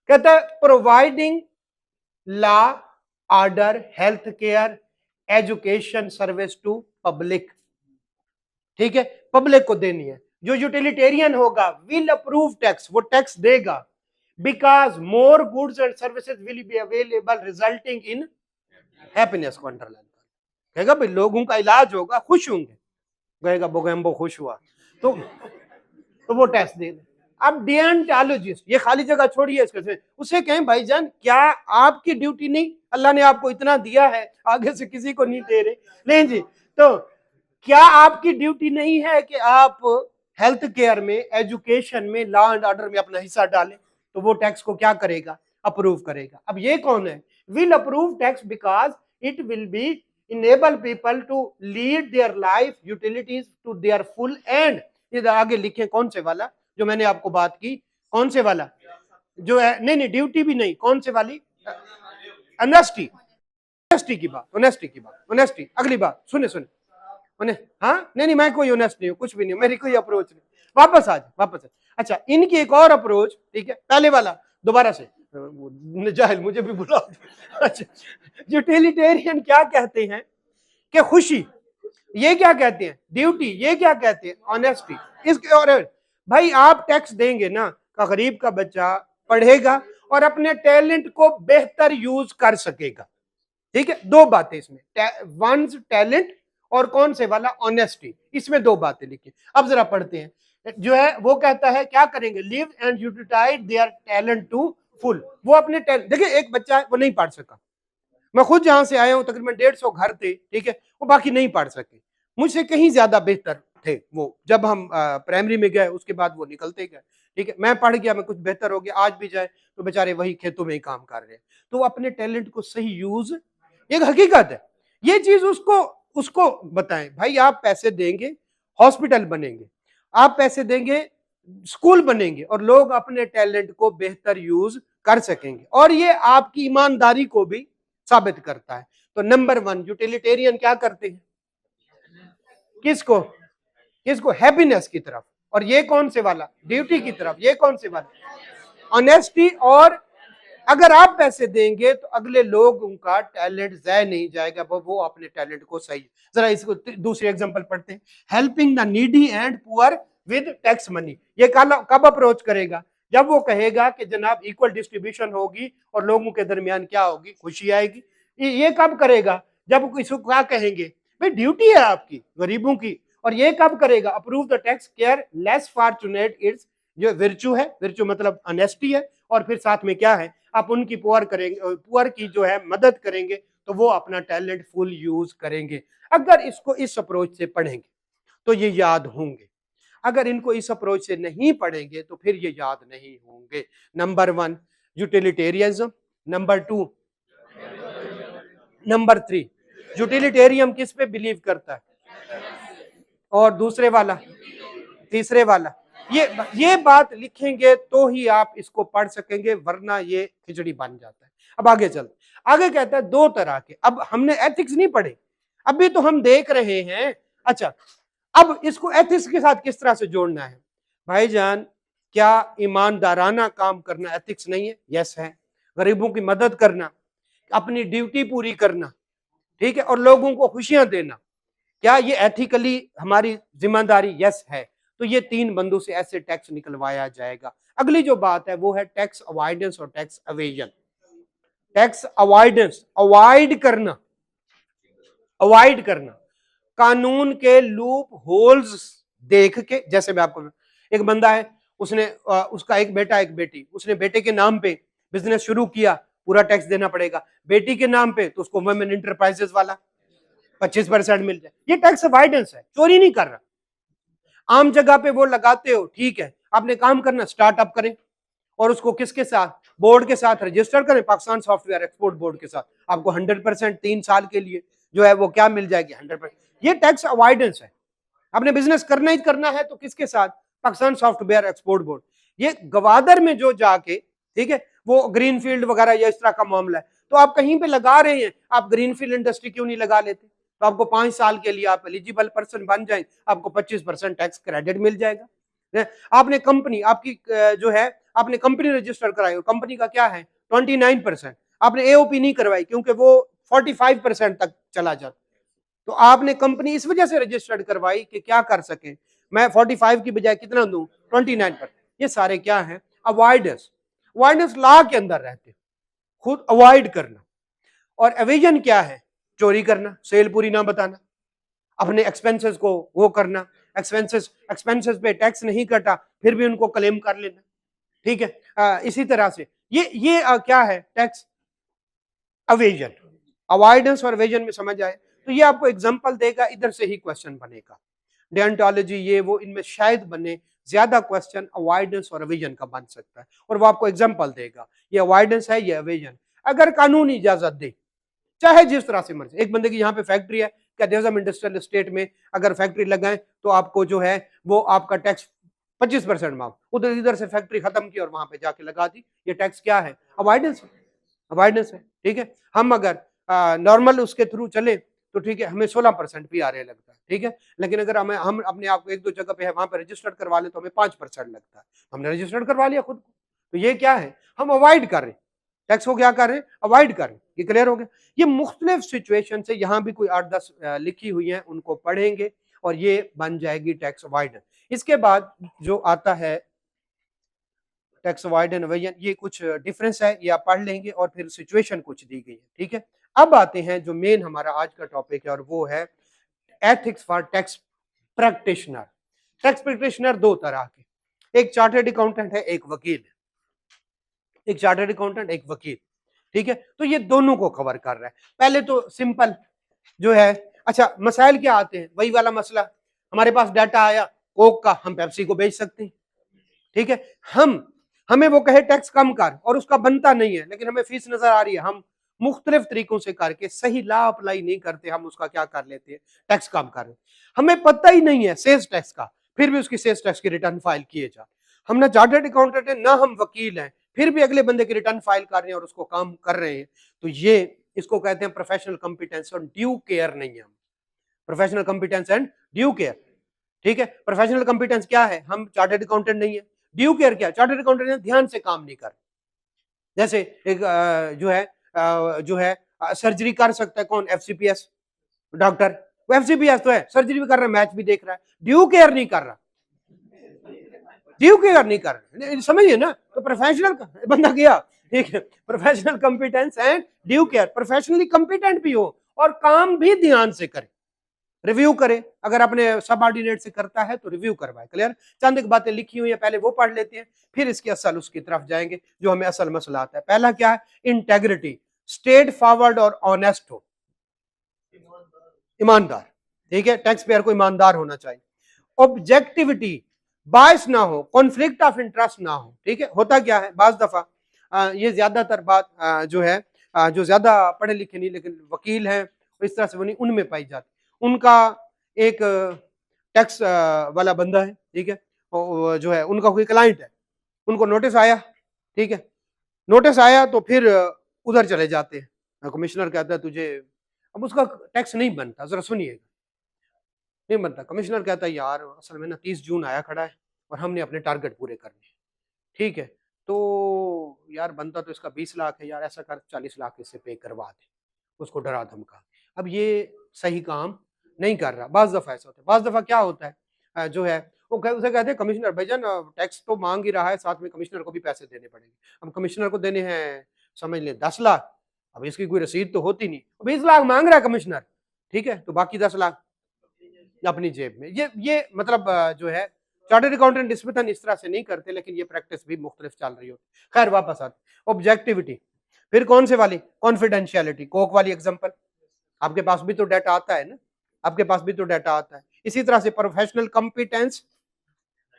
कहता है providing law order health care education service to public, ठीक है, पब्लिक को देनी है। जो यूटिलिटेरियन होगा विल अप्रूव टैक्स, वो टैक्स देगा, because more goods and services will be available resulting in happiness को अंडरलाइन कहेगा भाई लोगों का इलाज होगा, खुश होंगे, कहेगा बोगेम्बो खुश हुआ तो वो टैक्स दे। अब डियोंटोलॉजिस्ट, ये खाली जगह छोड़िए इसके, उसे कहें भाईजान क्या आपकी ड्यूटी नहीं, अल्लाह ने आपको इतना दिया है आगे से किसी को नहीं दे रहे, नहीं जी, तो क्या आपकी ड्यूटी नहीं है कि आप हेल्थ केयर में, एजुकेशन में, लॉ एंड ऑर्डर में अपना हिस्सा डालें, तो वो टैक्स को क्या करेगा, अप्रूव करेगा। अब ये कौन है, will approve tax because it will be enable people to lead their life utilities to their full end। ये आगे लिखे कौन से वाला जो मैंने आपको बात की, कौन से वाला जो है, नहीं ड्यूटी भी नहीं, कौन से वाली, ऑनेस्टी, ऑनेस्टी की बात, ऑनेस्टी की बात, ऑनेस्टी। अगली बात सुने हाँ नहीं मैं कोई ऑनेस्ट नहीं हूँ, कुछ भी नहीं, मेरी कोई अप्रोच नहीं। वापस आ अच्छा, इनकी एक और अप्रोच, ठीक है, पहले वाला दोबारा से, जाहिल मुझे भी बुला। अच्छा, यूटिलिटेरियन क्या कहते हैं कि खुशी, ये क्या कहते हैं ड्यूटी, ये क्या कहते हैं ऑनेस्टी। इसके और भाई आप टैक्स देंगे ना, का गरीब का बच्चा पढ़ेगा और अपने टैलेंट को बेहतर यूज कर सकेगा। ठीक है, दो बातें इसमें, वंस टैलेंट और कौन से वाला ऑनेस्टी, इसमें दो बातें लिखी। अब जरा पढ़ते हैं, जो है वो कहता है क्या करेंगे, live and utilise their talent to full. वो अपने टैलेंट, देखिए एक बच्चा है वो नहीं पढ़ सका, मैं खुद जहां से आया हूं तकरीबन 150 घर थे, ठीक है, वो बाकी नहीं पढ़ सके, मुझसे कहीं ज्यादा बेहतर थे वो। जब हम प्राइमरी में गए उसके बाद वो निकलते गए, ठीक है, मैं पढ़ गया, मैं कुछ बेहतर हो गया, आज भी जाए तो बेचारे वही खेतों में ही काम कर रहे हैं। तो वो अपने टैलेंट को सही यूज, एक हकीकत है, ये चीज उसको बताएं। भाई आप पैसे देंगे हॉस्पिटल बनेंगे, आप पैसे देंगे स्कूल बनेंगे, और लोग अपने टैलेंट को बेहतर यूज कर सकेंगे, और ये आपकी ईमानदारी को भी साबित करता है। तो नंबर 1 यूटिलिटेरियन क्या करते हैं, किसको हैप्पीनेस की तरफ, और ये कौन से वाला ड्यूटी की तरफ, ये कौन से वाला ऑनेस्टी। और अगर आप पैसे देंगे तो अगले लोगों का टैलेंट ज़ाया नहीं जाएगा, वो अपने टैलेंट को सही। जरा इसको दूसरी एग्जांपल पढ़ते हैं, helping the needy and poor with tax money. ये कब अप्रोच करेगा, जब वो कहेगा कि जनाब इक्वल डिस्ट्रीब्यूशन होगी और लोगों के दरमियान क्या होगी, खुशी आएगी। ये कब करेगा, जब इसको क्या कहेंगे, भाई ड्यूटी है आपकी गरीबों की। और ये कब करेगा, approve the tax care less fortunate, it's जो विर्चू है, विर्चू मतलब ऑनेस्टी है, और फिर साथ में क्या है, आप उनकी पुअर की जो है मदद करेंगे, तो वो अपना टैलेंट फुल यूज करेंगे। अगर इसको इस अप्रोच से पढ़ेंगे तो ये याद होंगे, अगर इनको इस अप्रोच से नहीं पढ़ेंगे तो फिर ये याद नहीं होंगे। Number 1 utilitarianism, number 2, number 3 utilitarian किस पे बिलीव करता है, और दूसरे वाला, तीसरे वाला। ये बात लिखेंगे तो ही आप इसको पढ़ सकेंगे, वरना ये खिचड़ी बन जाता है। अब आगे चलते, आगे कहता है दो तरह के। अब हमने एथिक्स नहीं पढ़े, अभी तो हम देख रहे हैं। अच्छा, अब इसको एथिक्स के साथ किस तरह से जोड़ना है भाईजान, क्या ईमानदाराना काम करना एथिक्स नहीं है? यस है। गरीबों की मदद करना, अपनी ड्यूटी पूरी करना, ठीक है, और लोगों को खुशियां देना, क्या ये एथिकली हमारी जिम्मेदारी? यस है। तो ये 3 बंदों से ऐसे टैक्स निकलवाया जाएगा। अगली जो बात है वो है टैक्स अवॉइडेंस और tax evasion. Tax avoidance, avoid करना, कानून के लूप होल्स देख के। जैसे मैं आपको, एक बंदा है, उसने उसका एक बेटा एक बेटी, उसने बेटे के नाम पे बिजनेस शुरू किया, पूरा टैक्स देना पड़ेगा। बेटी के नाम पे तो उसको वुमेन इंटरप्राइजेस वाला 25% मिल जाए। ये टैक्स अवॉइडेंस है, चोरी नहीं कर रहा। आम जगह पे वो लगाते हो, ठीक है, आपने काम करना, स्टार्टअप करें और उसको किसके साथ, बोर्ड के साथ रजिस्टर करें, पाकिस्तान सॉफ्टवेयर एक्सपोर्ट बोर्ड के साथ। आपको 100% 3 साल के लिए जो है वो क्या मिल जाएगी, 100%। ये टैक्स अवॉइडेंस है। आपने बिजनेस करना ही करना है तो किसके साथ, पाकिस्तान सॉफ्टवेयर एक्सपोर्ट बोर्ड। ये गवादर में जो जाके, ठीक है, वो ग्रीन फील्ड वगैरह या इस तरह का मामला है, तो आप कहीं पे लगा रहे हैं, आप ग्रीन फील्ड इंडस्ट्री क्यों नहीं लगा लेते? तो आपको 5 साल के लिए आप एलिजिबल पर्सन बन जाए, आपको 25% टैक्स क्रेडिट मिल जाएगा। आपने कंपनी, आपकी जो है, आपने कंपनी रजिस्टर कराई और कंपनी का क्या है 29%, आपने एओपी नहीं करवाई क्योंकि वो 45% तक चला जाता। तो आपने कंपनी इस वजह से रजिस्टर्ड करवाई कि क्या कर सके, मैं 45 की बजाय कितना दूं, 29%। ये सारे क्या है, अवॉइडेंस। अवॉइडेंस लॉ के अंदर रहते, खुद अवॉइड करना। और एवेजन क्या है, चोरी करना, सेल पूरी ना बताना, अपने एक्सपेंसेस को वो करना, एक्सपेंसेस पे टैक्स नहीं कटा फिर भी उनको क्लेम कर लेना, ठीक है। इसी तरह से ये क्या है, टैक्स अवेजन। अवॉइडेंस और एवेजन में समझ आए तो ये आपको एग्जांपल देगा, इधर से ही क्वेश्चन बनेगा। डियोंटोलॉजी ये वो, इनमें शायद बने ज्यादा क्वेश्चन अवॉइडेंस और एवेजन का बन सकता है, और वो आपको एग्जांपल देगा, ये अवॉइडेंस है, ये एवेजन। अगर कानून इजाजत दे, चाहे जिस तरह से मर्जी। एक बंदे की यहाँ पे फैक्ट्री है, क्या देहजम इंडस्ट्रियल स्टेट में अगर फैक्ट्री लगाएं तो आपको जो है वो आपका टैक्स 25% माफ, उधर इधर से फैक्ट्री खत्म की और वहां पे जाके लगा दी, ये टैक्स क्या है? अवॉइडेंस है, अवॉइडेंस है। ठीक है, हम अगर नॉर्मल उसके थ्रू चले तो ठीक है, हमें 16% भी आ रहे लगता है। ठीक है, लेकिन अगर हम अपने आप को एक दो जगह पे है वहां पे रजिस्टर्ड करवा ले तो हमें 5% लगता है। हमने रजिस्टर्ड करवा लिया खुद को, तो ये क्या है? हम अवॉइड कर रहे हैं टैक्स को, क्या कर रहे हैं? अवॉइड कर रहे हैं। ये क्लियर हो गया? ये मुख्तलिफ सिचुएशन से यहाँ भी कोई 8-10 लिखी हुई है, उनको पढ़ेंगे और ये बन जाएगी टैक्स अवॉइडेंस। इसके बाद जो आता है टैक्स अवॉइडेंस एवेजन, ये कुछ डिफरेंस है, ये आप पढ़ लेंगे और फिर सिचुएशन कुछ दी गई है। ठीक है, अब आते हैं जो मेन हमारा आज का टॉपिक है और वो है ethics for tax practitioner. Tax practitioner दो तरह के, एक चार्टर्ड अकाउंटेंट है, एक वकील है। एक चार्टर्ड अकाउंटेंट, एक वकील। ठीक है, तो ये दोनों को कवर कर रहा है। पहले तो सिंपल जो है, अच्छा मसाइल क्या आते हैं? वही वाला मसला, हमारे पास डाटा आया कोक का, हम पेप्सी को बेच सकते हैं। ठीक है, हमें वो कहे टैक्स कम कर और उसका बनता नहीं है, लेकिन हमें फीस नजर आ रही है, हम मुख्तलिफ तरीकों से करके सही लॉ अप्लाई नहीं करते, हम उसका क्या कर लेते हैं? टैक्स कम कर रहे हैं। हमें पता ही नहीं है सेल्स टैक्स का, फिर भी उसकी सेल्स टैक्स की रिटर्न फाइल किए जाते। हम ना चार्टर्ड अकाउंटेंट है, ना हम वकील हैं, फिर भी अगले बंदे की रिटर्न फाइल कर रहे हैं और उसको काम कर रहे हैं। तो ये इसको कहते हैं प्रोफेशनल कॉम्पिटेंस और ड्यू केयर नहीं है। हम professional competence and due care. ठीक है, प्रोफेशनल कॉम्पिटेंस क्या है? हम चार्टर्ड अकाउंटेंट नहीं है। ड्यू केयर क्या? चार्टर्ड अकाउंटेंट ध्यान से काम नहीं कर, जैसे एक जो है सर्जरी कर सकता है कौन? एफसीपीएस डॉक्टर, वो एफसीपीएस तो है, सर्जरी भी कर रहा है, मैच भी देख रहा है, ड्यू केयर नहीं कर रहा, ड्यू केयर नहीं कर रहा, समझिए ना? तो प्रोफेशनल बंदा गया। ठीक है, professional competence and due care, professionally competent भी हो और काम भी ध्यान से करे, रिव्यू करे, अगर अपने सबऑर्डिनेट से करता है तो रिव्यू करवाए। क्लियर? चंद एक बातें लिखी हुई है, पहले वो पढ़ लेते हैं, फिर इसकी असल उसकी तरफ जाएंगे जो हमें असल मसला आता है। पहला क्या है? इंटेग्रिटी, स्ट्रेट फॉरवर्ड और ऑनेस्ट हो, ईमानदार। ठीक है, टैक्स पेयर को ईमानदार होना चाहिए। ऑब्जेक्टिविटी, बायस ना हो, कॉन्फ्लिक्ट ऑफ इंटरेस्ट ना हो। ठीक है, होता क्या है बाज दफा ये ज्यादातर बात जो है जो ज्यादा पढ़े लिखे नहीं लेकिन वकील हैं इस तरह से वो नहीं, उनमें पाई जाती। उनका एक टैक्स वाला बंदा है, ठीक है, जो है उनका कोई क्लाइंट है, उनको नोटिस आया, ठीक है, नोटिस आया तो फिर उधर चले जाते हैं। कमिश्नर कहता है तुझे, अब उसका टैक्स नहीं बनता, जरा सुनिएगा, नहीं बनता। कमिश्नर कहता है यार असल में ना 30 जून आया खड़ा है और हमने अपने टारगेट पूरे करने हैं। ठीक है, तो यार बनता तो इसका 20 लाख है यार, ऐसा कर 40 लाख इससे पे करवा दे, उसको डरा धमका। अब ये सही काम नहीं कर रहा। बाज दफा ऐसा होता है, बाज दफा क्या होता है जो है वो उसे कहते हैं कमिश्नर भाईजान टैक्स तो मांग ही रहा है, साथ में कमिश्नर को भी पैसे देने पड़ेंगे। अब कमिश्नर को देने हैं समझ ले 10 लाख, अब इसकी कोई रसीद तो होती नहीं, 20 लाख मांग रहा है कमिश्नर, ठीक है, तो बाकी 10 लाख अपनी जेब में। ये मतलब जो है चार्टर्ड अकाउंटेंट निस्बतन इस तरह से नहीं करते, लेकिन ये प्रैक्टिस भी मुख्तलिफ चल रही होती। खैर वापस आते, ऑब्जेक्टिविटी, फिर कौन से वाली? कॉन्फिडेंशियलिटी, कोक वाली एग्जांपल। आपके पास भी तो डाटा आता है ना, आपके पास भी तो डाटा आता है। इसी तरह से professional competence,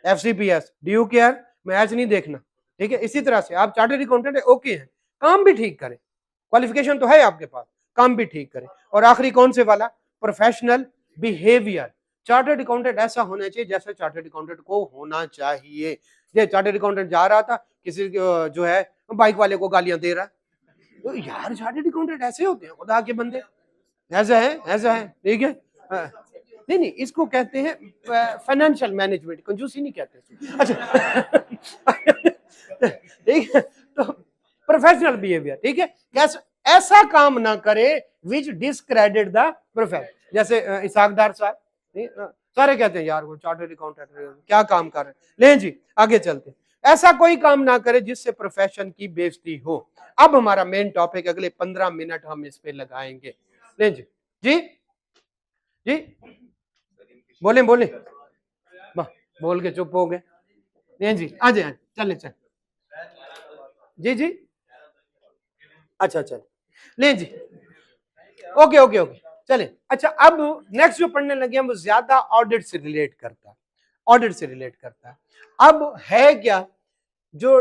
FCPS, due care, match नहीं देखना, ठीक है। इसी तरह से आप चार्टर्ड अकाउंटेंट ओके हैं, काम भी ठीक करें, क्वालिफिकेशन तो है आपके पास, काम भी ठीक करें। और आखिरी कौन से वाला? Professional behaviour. चार्टर्ड अकाउंटेंट ऐसा होना चाहिए जैसे चार्टर्ड अकाउंटेंट को होना चाहिए। ये चार्टर्ड अकाउंटेंट जा रहा था, किसी जो है बाइक वाले को गालियां दे रहा है, तो यार चार्टर्ड अकाउंटेंट ऐसे होते हैं, खुदा के बंदे, ऐसा है, ऐसा है, ठीक है। नहीं नहीं, इसको कहते हैं फाइनेंशियल मैनेजमेंट, कंजूसी नहीं कहते। अच्छा ठीक है, तो प्रोफेशनल बिहेवियर, ठीक है, कैसे ऐसा काम ना करे विच डिस्क्रेडिट द प्रोफेशन। जैसे इसाकदार साहब सारे कहते हैं यार वो चार्टर्ड अकाउंटेंट क्या काम कर रहे हैं, ले जी आगे चलते। ऐसा कोई काम ना करे जिससे प्रोफेशन की बेइज्जती हो। अब हमारा मेन टॉपिक, अगले 15 मिनट हम इस पे लगाएंगे। ले जी जी जी बोले बोले, बोल के चुप हो गए। नहीं जी, आ जाए, चले चल जी जी, अच्छा चल ले जी, ओके ओके ओके चले। अच्छा, अब नेक्स्ट जो पढ़ने लगे हम वो ज्यादा ऑडिट से रिलेट करता है, ऑडिट से रिलेट करता है। अब है क्या, जो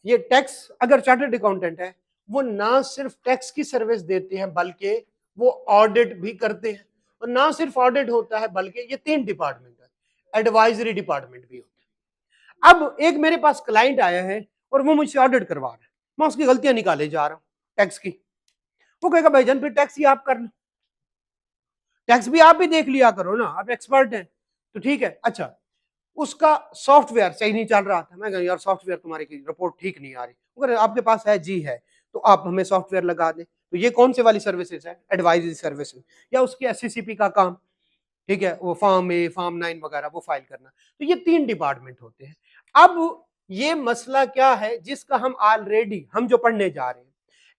ये टैक्स, अगर चार्टर्ड अकाउंटेंट है वो ना सिर्फ टैक्स की सर्विस देते हैं बल्कि वो ऑडिट भी करते हैं, और ना सिर्फ ऑडिट होता है बल्कि ये 3 डिपार्टमेंट है, एडवाइजरी डिपार्टमेंट भी होता है। अब एक मेरे पास क्लाइंट आया है और वो मुझसे ऑडिट करवा रहा है, मैं उसकी गलतियां निकाले जा रहा हूं टैक्स की। वो कहेगा भाईजान फिर टैक्स ही आप कर लो, टैक्स भी आप भी देख लिया करो ना, आप एक्सपर्ट हैं। तो ठीक है, अच्छा उसका सॉफ्टवेयर सही नहीं चल रहा था, मैं कहा यार सॉफ्टवेयर तुम्हारी की रिपोर्ट ठीक नहीं आ रही, अगर आपके पास है जी है तो आप हमें सॉफ्टवेयर लगा दें। तो ये कौन से वाली सर्विसेज है, एडवाइजरी सर्विसेज, या उसकी एससीसीपी का काम, ठीक है, वो फॉर्म ए फॉर्म 9 वगैरह वो फाइल करना। तो ये 3 डिपार्टमेंट होते हैं। अब ये मसला क्या है जिसका हम जो पढ़ने जा रहे हैं,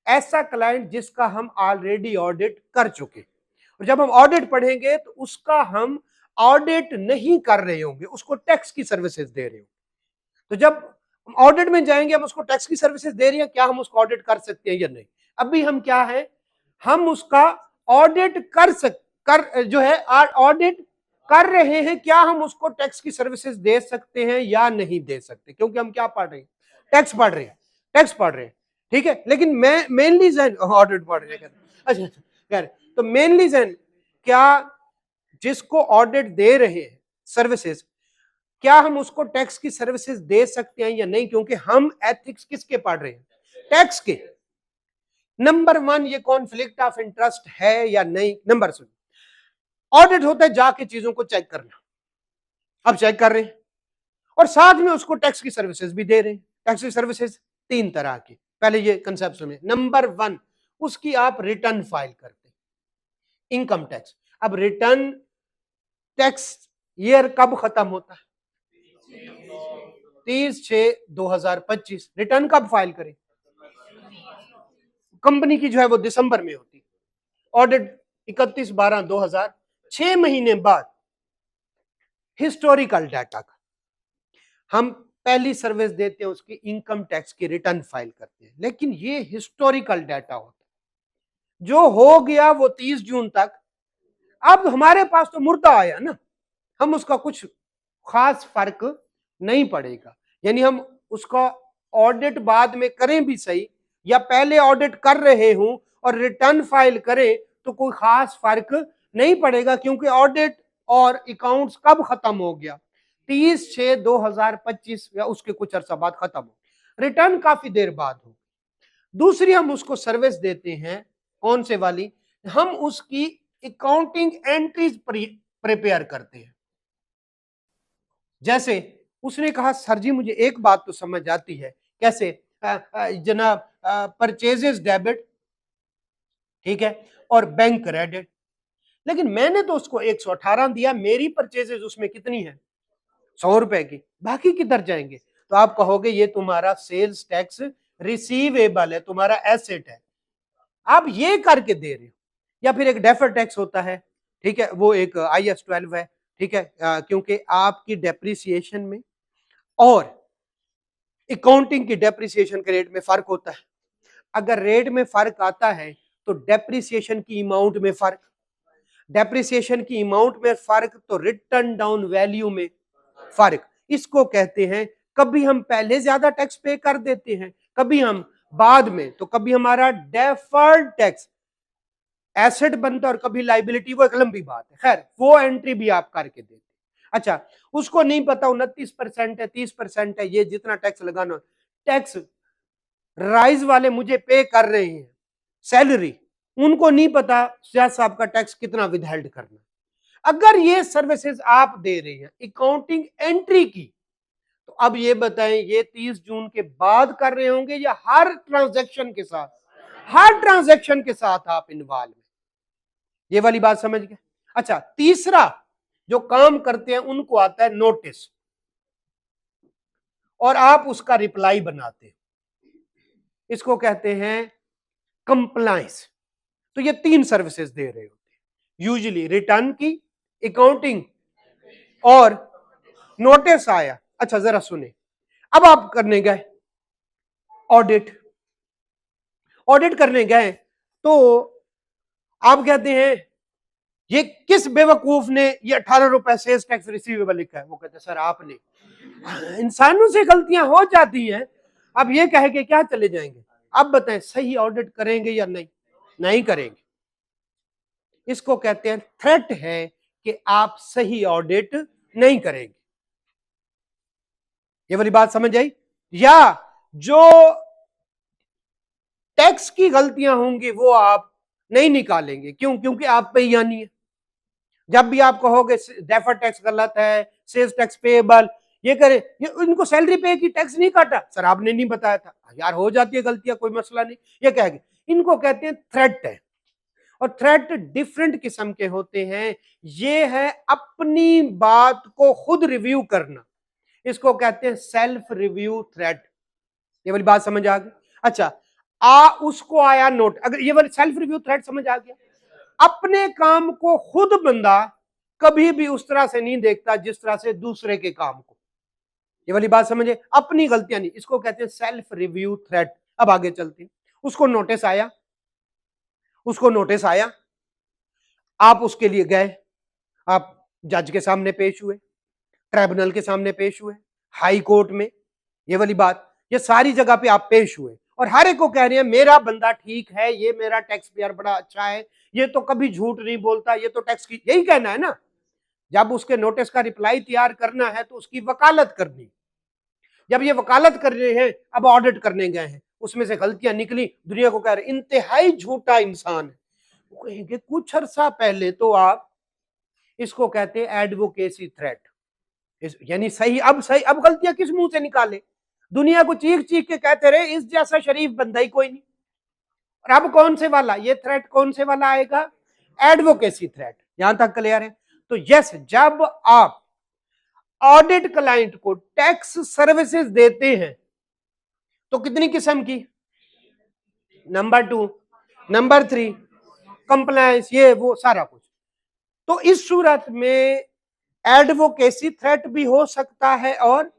ऐसा क्लाइंट जिसका हम ऑलरेडी ऑडिट कर चुके, और जब हम ऑडिट पढ़ेंगे तो उसका हम ऑडिट नहीं कर रहे होंगे, उसको टैक्स की सर्विसेज दे रहे होंगे। तो जब ऑडिट में जाएंगे हम उसको टैक्स की सर्विसेज दे रहे हैं, क्या हम उसको ऑडिट कर सकते हैं या नहीं? अभी हम क्या है, हम उसका ऑडिट ऑडिट कर रहे हैं, क्या हम उसको टैक्स की सर्विसेज दे सकते हैं या नहीं दे सकते, क्योंकि हम क्या पढ़ रहे हैं, टैक्स पढ़ रहे हैं, टैक्स पढ़ रहे हैं, ठीक है। लेकिन मैं मेनली ऑडिट पढ़ रहे हैं, अच्छा तो मेनली क्या जिसको ऑडिट दे रहे हैं सर्विसेज, क्या हम उसको टैक्स की सर्विसेज दे सकते हैं या नहीं, क्योंकि हम एथिक्स किसके पढ़ रहे हैं, टैक्स के। नंबर 1 ये कॉन्फ्लिक्ट ऑफ इंटरेस्ट है या नहीं। नंबर सुन, ऑडिट होता है जाके चीजों को चेक करना, अब चेक कर रहे हैं और साथ में उसको टैक्स की सर्विसेज भी दे रहे हैं। टैक्स की सर्विसेज 3 तरह की, पहले ये कंसेप्ट सुनिए। नंबर 1 उसकी आप रिटर्न फाइल करते, इनकम टैक्स। अब रिटर्न टैक्स ईयर कब खत्म होता है, 30/6/2025। रिटर्न कब फाइल करें, कंपनी की जो है वो दिसंबर में होती, ऑडिट 31/12/2000, 6 महीने बाद हिस्टोरिकल डाटा का हम पहली सर्विस देते हैं, उसकी इनकम टैक्स की रिटर्न फाइल करते हैं। लेकिन ये हिस्टोरिकल डाटा होता है, जो हो गया वो 30 जून तक। अब हमारे पास तो मुर्दा आया ना, हम उसका कुछ खास फर्क नहीं पड़ेगा, यानी हम उसका ऑडिट बाद में करें भी सही या पहले ऑडिट कर रहे हूं और रिटर्न फाइल करें तो कोई खास फर्क नहीं पड़ेगा, क्योंकि ऑडिट और अकाउंट्स कब खत्म हो गया, 30/6/2025 या उसके कुछ अरसा बाद खत्म हो, रिटर्न काफी देर बाद हो। दूसरी हम उसको सर्विस देते हैं, कौन से वाली, हम उसकी अकाउंटिंग एंट्रीज प्रिपेयर करते हैं। जैसे उसने कहा सर जी मुझे एक बात तो समझ आती है, कैसे जनाब, परचेजेस डेबिट, ठीक है, और बैंक क्रेडिट, लेकिन मैंने तो उसको 118 दिया, मेरी परचेजेस उसमें कितनी है, 100 रुपए की, बाकी किधर जाएंगे? तो आप कहोगे ये तुम्हारा सेल्स टैक्स रिसीवेबल है, तुम्हारा एसेट है, आप ये करके दे रहे हो। या फिर एक डेफर्ड टैक्स होता है, ठीक है, वो एक IAS 12 है, ठीक है, क्योंकि आपकी डेप्रिसिएशन में और अकाउंटिंग की डेप्रिसिएशन के रेट में फर्क होता है। अगर रेट में फर्क आता है तो डेप्रिसिएशन की अमाउंट में फर्क, डेप्रिसिएशन की अमाउंट में फर्क तो रिटर्न डाउन वैल्यू में फर्क। इसको कहते हैं कभी हम पहले ज्यादा टैक्स पे कर देते हैं, कभी हम बाद में, तो कभी हमारा डेफर्ड टैक्स एसेट बनता है और कभी लाइबिलिटी, वो एक लंबी बात है, खैर वो एंट्री भी आप करके देते। अच्छा उसको नहीं पता 29% है 30% है, ये जितना टैक्स लगाना, टैक्स राइज वाले मुझे पे कर रहे हैं सैलरी, उनको नहीं पता जज साहब का टैक्स कितना विदहेल्ड करना। अगर ये सर्विसेज आप दे रहे हैं अकाउंटिंग एंट्री की, तो अब ये बताएं ये 30 जून के बाद कर रहे होंगे या हर ट्रांजैक्शन के साथ, हर ट्रांजैक्शन के साथ आप इन्वॉल्व हैं, ये वाली बात समझ गए। अच्छा तीसरा जो काम करते हैं उनको आता है नोटिस, और आप उसका रिप्लाई बनाते हैं, इसको कहते हैं कंप्लायंस। तो ये 3 सर्विसेज दे रहे होते हैं यूजुअली, रिटर्न की, अकाउंटिंग और नोटिस आया। अच्छा जरा सुने, अब आप करने गए ऑडिट, ऑडिट करने गए तो आप कहते हैं ये किस बेवकूफ ने ये 18 रुपए सेल्स टैक्स रिसीवेबल लिखा है, वो कहते हैं सर आपने, इंसानों से गलतियां हो जाती हैं, अब ये कहे के क्या चले जाएंगे, अब बताएं सही ऑडिट करेंगे या नहीं? नहीं करेंगे। इसको कहते हैं थ्रेट है कि आप सही ऑडिट नहीं करेंगे। ये वाली बात समझ आई? या जो टैक्स की गलतियां होंगी वो आप नहीं निकालेंगे। क्यों? क्योंकि आप पे ही आनी है। जब भी आप कहोगे डेफर टैक्स गलत है, सेल्स टैक्स पेएबल, ये करे, ये इनको सैलरी पे की टैक्स नहीं काटा, सर आपने नहीं बताया था। यार हो जाती है गलतियां, कोई मसला नहीं, ये कहेंगे। इनको कहते हैं थ्रेट है। और थ्रेट डिफरेंट किस्म के होते हैं। ये है अपनी बात को खुद रिव्यू करना, इसको कहते हैं सेल्फ रिव्यू थ्रेट। ये वाली बात समझ आ गई? अच्छा, उसको आया नोट, अगर ये वाली सेल्फ रिव्यू थ्रेट समझ आ गया, अपने काम को खुद बंदा कभी भी उस तरह से नहीं देखता जिस तरह से दूसरे के काम को। ये वाली बात समझे? अपनी गलतियां नहीं, इसको कहते हैं सेल्फ रिव्यू थ्रेट। अब आगे चलते हैं। उसको नोटिस आया, आप उसके लिए गए, आप जज के सामने पेश हुए, ट्राइब्यूनल के सामने पेश हुए, हाई कोर्ट में, ये वाली बात, ये सारी जगह पे आप पेश हुए और हर एक को कह रहे हैं मेरा बंदा ठीक है, ये मेरा टैक्स पेयर बड़ा अच्छा है, ये तो कभी झूठ नहीं बोलता, ये तो टैक्स की, यही कहना है ना। जब उसके नोटिस का रिप्लाई तैयार करना है तो उसकी वकालत करनी। जब ये वकालत कर रहे हैं, अब ऑडिट करने गए हैं, उसमें से गलतियां निकली, दुनिया को कह रहे इंतहाई झूठा इंसान है। वो कहेंगे कुछ अरसा पहले तो आप, इसको कहते हैं एडवोकेसी थ्रेट। यानी अब गलतियां किस मुंह से निकाले? दुनिया को चीख चीख के कहते रहे इस जैसा शरीफ बंदा ही कोई नहीं। और अब कौन से वाला ये थ्रेट, कौन से वाला आएगा? Advocacy threat. यहां तक क्लियर है? तो यस, जब आप ऑडिट क्लाइंट को टैक्स सर्विसेज देते हैं तो कितनी किस्म की? नंबर 2, नंबर 3 कंप्लायंस, ये वो सारा कुछ। तो इस सूरत में एडवोकेसी थ्रेट भी हो सकता है और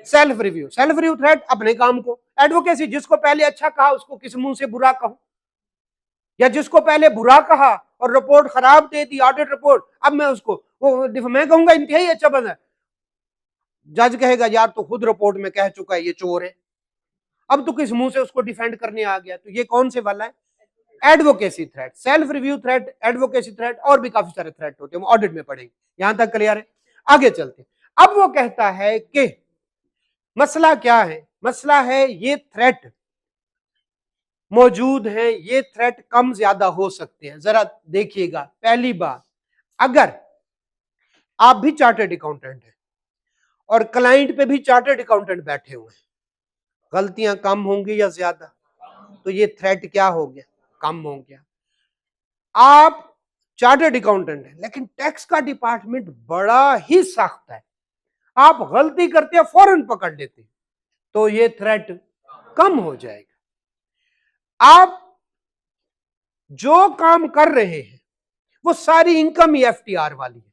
सेल्फ रिव्यू थ्रेट अपने काम को। एडवोकेसी, जिसको पहले अच्छा कहा उसको किस मुंह से बुरा कहो, या जिसको पहले बुरा कहा और रिपोर्ट खराब दे दी, ऑडिट रिपोर्ट, अब मैं उसको मैं कहूंगा इंतहाई अच्छा बंदा, जज कहेगा यार तो खुद रिपोर्ट में कह चुका है ये चोर है, अब तो किस मुंह से उसको डिफेंड करने आ गया। तो ये कौन से वाला है? Advocacy threat, self review threat, advocacy threat, और भी काफी सारे थ्रेट होते हैं, ऑडिट में पढ़ेंगे। यहां तक क्लियर है? आगे चलते हैं। अब वो कहता है कि मसला क्या है? मसला है ये थ्रेट मौजूद है, ये थ्रेट कम ज्यादा हो सकते हैं। जरा देखिएगा, पहली बात, अगर आप भी चार्टर्ड अकाउंटेंट हैं और क्लाइंट पे भी चार्टर्ड अकाउंटेंट बैठे हुए हैं, गलतियां कम होंगी या ज्यादा? तो ये थ्रेट क्या हो गया? कम हो गया। आप चार्टर्ड अकाउंटेंट है लेकिन टैक्स का डिपार्टमेंट बड़ा ही सख्त है, आप गलती करते हैं फौरन पकड़ लेते हैं, तो ये थ्रेट कम हो जाएगा। आप जो काम कर रहे हैं वो सारी इनकम ही एफटीआर वाली है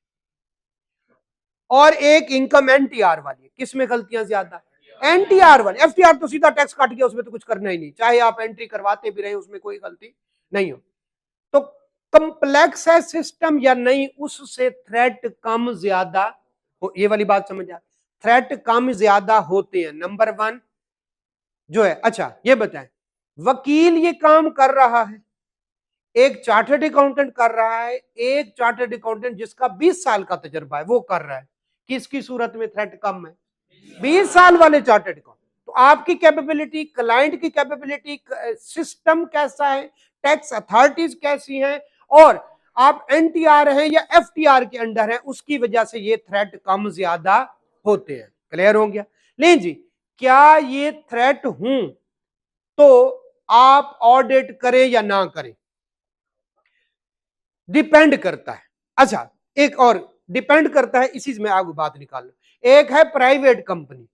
और एक इनकम एनटीआर वाली है, किसमें गलतियां ज्यादा? एनटीआर वाली। एफटीआर तो सीधा टैक्स काट गया, उसमें तो कुछ करना ही नहीं, चाहे आप एंट्री करवाते भी रहे उसमें कोई गलती नहीं हो। तो कंप्लेक्स है सिस्टम या नहीं, उससे थ्रेट कम ज्यादा, ये वाली बात समझ आ? थ्रेट कम ज्यादा होते हैं। नंबर 1 जो है, अच्छा ये बताएं, वकील ये काम कर रहा है, एक चार्टर्ड अकाउंटेंट कर रहा है, एक चार्टर्ड अकाउंटेंट जिसका 20 साल का तजुर्बा है वो कर रहा है, किसकी सूरत में थ्रेट कम है? 20 साल वाले चार्टर्ड अकाउंटेंट। तो आपकी कैपेबिलिटी, क्लाइंट की कैपेबिलिटी, सिस्टम कैसा है, टैक्स अथॉरिटीज कैसी हैं, और आप एनटीआर हैं या एफटीआर के अंडर हैं, उसकी वजह से ये थ्रेट कम ज्यादा होते हैं। क्लियर हो गया? ले जी, क्या ये थ्रेट हूं तो आप ऑडिट करें या ना करें? डिपेंड करता है। अच्छा, एक और डिपेंड करता है, इसी में आगे बात निकाल लो। एक है प्राइवेट कंपनी,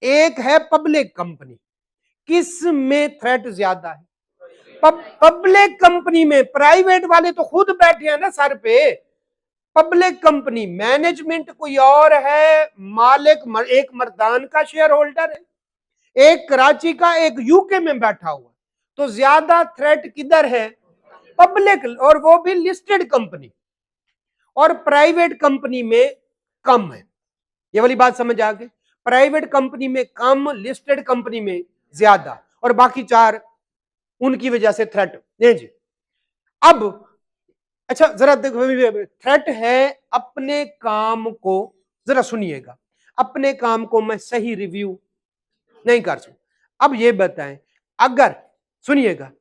एक है पब्लिक कंपनी, किस में थ्रेट ज्यादा है? पब्लिक कंपनी में। प्राइवेट वाले तो खुद बैठे हैं ना सर पे। पब्लिक कंपनी मैनेजमेंट कोई और है, मालिक एक मर्दान का शेयर होल्डर है, एक कराची का, एक यूके में बैठा हुआ, तो ज्यादा थ्रेट किधर है? पब्लिक, और वो भी लिस्टेड कंपनी, और प्राइवेट कंपनी में कम है। ये वाली बात समझ आ गई? प्राइवेट कंपनी में कम, लिस्टेड कंपनी में ज्यादा। और बाकी 4 उनकी वजह से थ्रेट नहीं जी। अब अच्छा जरा देखो, थ्रेट है अपने काम को, जरा सुनिएगा, अपने काम को मैं सही रिव्यू नहीं कर सकता। अब ये बताएं, अगर सुनिएगा,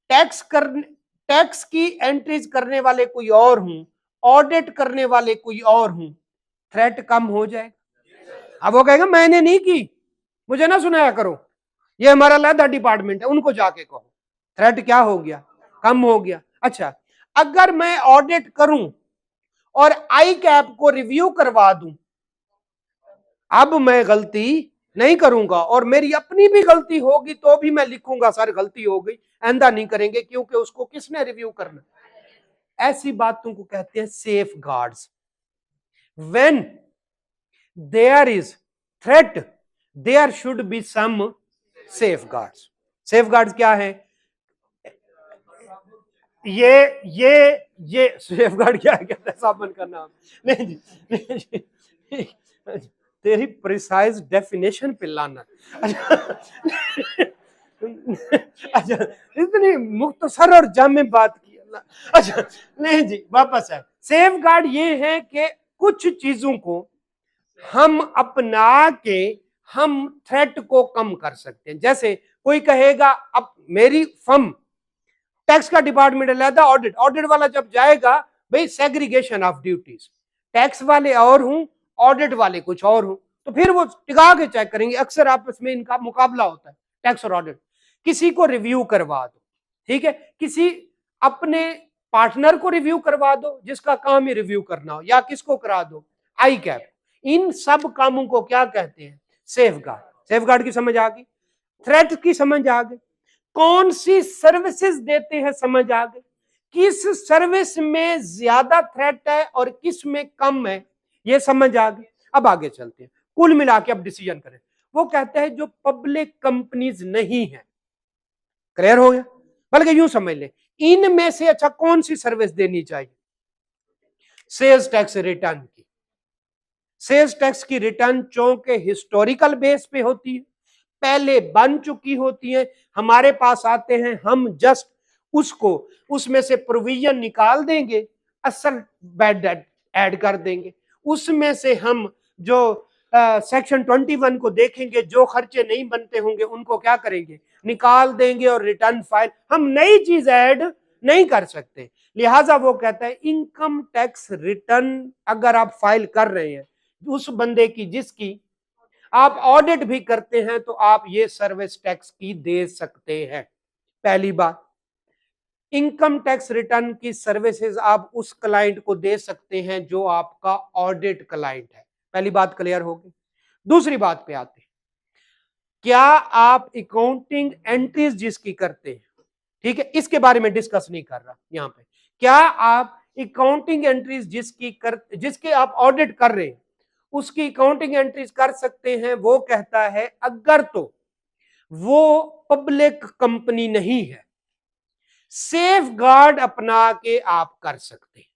टैक्स की एंट्रीज करने वाले कोई और हूं, ऑडिट करने वाले कोई और हूं, थ्रेट कम हो जाएगा। अब वो कहेगा मैंने नहीं की, मुझे ना सुनाया करो, ये हमारा अलग डिपार्टमेंट है, उनको जाके कहो। थ्रेट क्या हो गया, कम हो गया। अच्छा, अगर मैं ऑडिट करूं और आई कैप को रिव्यू करवा दूं, अब मैं गलती नहीं करूंगा, और मेरी अपनी भी गलती होगी तो भी मैं लिखूंगा सर गलती हो गई, आइंदा नहीं करेंगे, क्योंकि उसको किसने रिव्यू करना। ऐसी बातों को कहते हैं safeguards. When there is threat there should be some safeguards. Safeguards क्या है? ये सेफ गार्ड क्या है, कहते हैं साबुन का नाम। नहीं जी, तेरी प्रिसाइज डेफिनेशन पे लाना। अच्छा, इतनी मुख्तसर और जामे बात की। अच्छा नहीं जी, वापस है। सेफ गार्ड ये है कि कुछ चीजों को हम अपना के हम थ्रेट को कम कर सकते हैं। जैसे कोई कहेगा, अब मेरी फर्म टैक्स का डिपार्टमेंट अलग, ऑडिट वाला जब जाएगा, भाई सेग्रीगेशन ऑफ ड्यूटीज, टैक्स वाले और हूं, ऑडिट वाले कुछ और हूं, तो फिर वो टिका के चेक करेंगे। अक्सर आपस में इनका मुकाबला होता है, टैक्स और ऑडिट। किसी को रिव्यू करवा दो, ठीक है, किसी अपने पार्टनर को रिव्यू करवा दो जिसका काम ही रिव्यू करना हो, या किसको करा दो, आई कैप। इन सब कामों को क्या कहते हैं? Safe guard. सेफ गार्ड की समझ आ गई, थ्रेट की समझ आ गई, कौन सी सर्विसेज देते हैं समझ आ गई, किस सर्विस में ज्यादा थ्रेट है और किस में कम है, ये समझ आ गई। अब आगे चलते हैं, कुल मिला के अब डिसीजन करें। वो कहते हैं जो पब्लिक कंपनीज नहीं है, क्लियर हो गया, बल्कि यूं समझ ले, इनमें से अच्छा कौन सी सर्विस देनी चाहिए? सेल्स टैक्स रिटर्न की। सेल्स टैक्स की रिटर्न चूंकि हिस्टोरिकल बेस पे होती है, पहले बन चुकी होती है, हमारे पास आते हैं, हम जस्ट उसको उसमें से प्रोविजन निकाल देंगे, असल बैड डेट ऐड कर देंगे, उसमें से हम जो सेक्शन 21 को देखेंगे, जो खर्चे नहीं बनते होंगे उनको क्या करेंगे, निकाल देंगे, और रिटर्न फाइल, हम नई चीज ऐड नहीं कर सकते। लिहाजा वो कहता है इनकम टैक्स रिटर्न अगर आप फाइल कर रहे हैं उस बंदे की जिसकी आप ऑडिट भी करते हैं, तो आप ये सर्विस टैक्स की दे सकते हैं। पहली बात, इनकम टैक्स रिटर्न की सर्विसेज आप उस क्लाइंट को दे सकते हैं जो आपका ऑडिट क्लाइंट है। पहली बात क्लियर होगी। दूसरी बात पे आते हैं, क्या आप अकाउंटिंग एंट्रीज जिसकी करते हैं, ठीक है, इसके बारे में डिस्कस नहीं कर रहा यहां पे, क्या आप अकाउंटिंग एंट्रीज जिसके आप ऑडिट कर रहे हैं उसकी अकाउंटिंग एंट्रीज कर सकते हैं? वो कहता है अगर तो वो पब्लिक कंपनी नहीं है, सेफ गार्ड अपना के आप कर सकते हैं।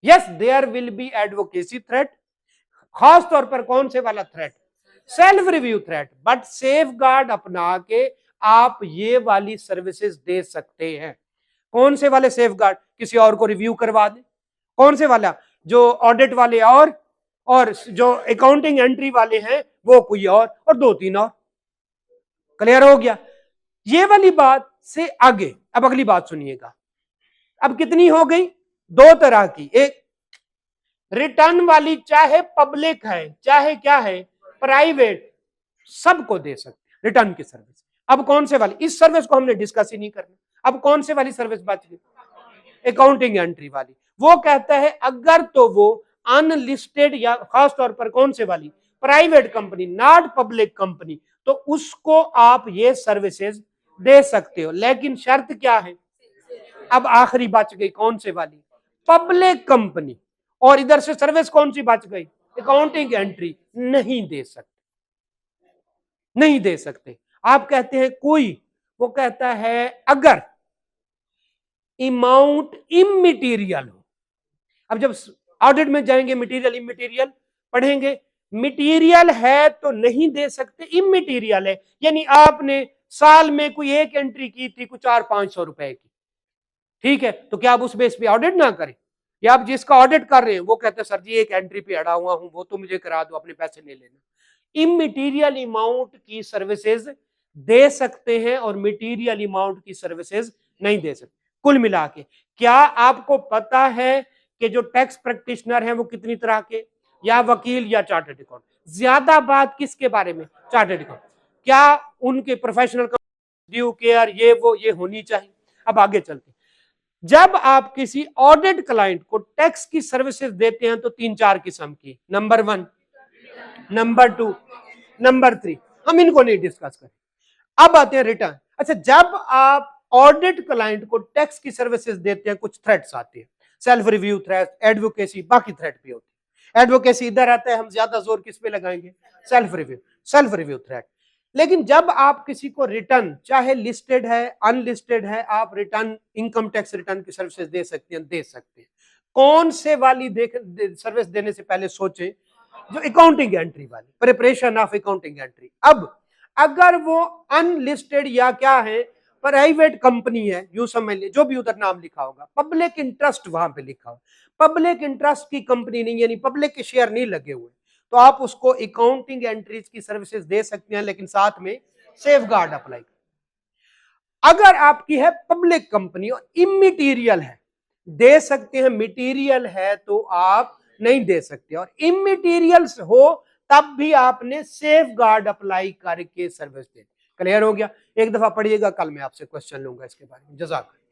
Yes, there will be advocacy threat, खास तौर पर कौन से वाला threat? Self review threat, but safeguard अपना के आप ये वाली सर्विसेज दे सकते हैं। कौन से वाले सेफ गार्ड? किसी और को रिव्यू करवा दे। कौन से वाला? जो ऑडिट वाले और जो अकाउंटिंग एंट्री वाले हैं वो कोई और 2-3 और। क्लियर हो गया? ये वाली बात से आगे अब अगली बात सुनिएगा। अब कितनी हो गई? 2 तरह की। एक रिटर्न वाली, चाहे पब्लिक है चाहे क्या है प्राइवेट, सबको दे सकते रिटर्न की सर्विस। अब कौन से वाली? इस सर्विस को हमने डिस्कस ही नहीं करना। अब कौन से वाली सर्विस बच गई? अकाउंटिंग एंट्री वाली। वो कहता है अगर तो वो अनलिस्टेड या खास तौर पर कौन से वाली? Private company, not public company, तो उसको आप ये सर्विसेज दे सकते हो, लेकिन शर्त क्या है? अब आखिरी बच गई कौन से वाली? Public company. और इधर से सर्विस कौन सी बच गई? Accounting entry. नहीं दे सकते, नहीं दे सकते। आप कहते हैं कोई, वो कहता है अगर अमाउंट इमटेरियल हो। अब जब ऑडिट में जाएंगे मटेरियल इमटेरियल पढ़ेंगे, मटेरियल है तो नहीं दे सकते, इमटेरियल है यानी आपने साल में कोई एक एंट्री की थी कुछ 400-500 रुपए की, ठीक है, तो क्या आप उस बेस पे ऑडिट ना करें? या आप जिसका ऑडिट कर रहे हैं वो कहते हैं सर जी एक एंट्री पे अड़ा हुआ हूं, वो तो मुझे करा दो, अपने पैसे नहीं लेना। इमटीरियल अमाउंट की सर्विसेज दे सकते हैं और मटीरियल अमाउंट की सर्विसेज नहीं दे सकते। कुल मिला के क्या आपको पता है कि जो टैक्स प्रैक्टिशनर हैं वो कितनी तरह के, या वकील या चार्टर्ड अकाउंट? ज्यादा बात किसके बारे में? Chartered account. क्या उनके प्रोफेशनल ड्यू केयर ये होनी चाहिए। अब आगे चलते हैं। जब आप किसी ऑडिट क्लाइंट को टैक्स की सर्विसेज देते हैं तो 3-4 किस्म की, नंबर 1, नंबर 2, नंबर 3, हम इनको नहीं डिस्कस करें। अब आते हैं रिटर्न। अच्छा, जब आप ऑडिट क्लाइंट को टैक्स की सर्विसेज देते हैं कुछ थ्रेट्स आते हैं, सेल्फ रिव्यू थ्रेट, एडवोकेसी, बाकी थ्रेट भी होते हैं। एडवोकेसी इधर आता है, हम ज्यादा जोर किस पे लगाएंगे? Self review threat. लेकिन जब आप किसी को रिटर्न, चाहे लिस्टेड है अनलिस्टेड है, आप रिटर्न, इनकम टैक्स रिटर्न की सर्विसेज दे सकते हैं। कौन से वाली सर्विस देने से पहले सोचें, जो अकाउंटिंग एंट्री वाली, प्रिपरेशन ऑफ अकाउंटिंग एंट्री। अब अगर वो अनलिस्टेड या क्या है, प्राइवेट कंपनी है, यूं समझ लीजिए, जो भी उधर नाम लिखा होगा, पब्लिक इंटरेस्ट वहां पे लिखा हो, पब्लिक इंटरेस्ट की कंपनी नहीं, यानी पब्लिक के शेयर नहीं लगे हुए, तो आप उसको अकाउंटिंग एंट्रीज की सर्विसेज दे सकते हैं, लेकिन साथ में सेफ गार्ड अप्लाई। अगर आपकी है पब्लिक कंपनी और इमटीरियल है, दे सकते हैं, मटेरियल है तो आप नहीं दे सकते, और इमटीरियल हो तब भी आपने सेफ गार्ड अप्लाई करके सर्विस दे। क्लियर हो गया? एक दफा पढ़िएगा, कल मैं आपसे क्वेश्चन लूंगा इसके बारे में। जज़ाक।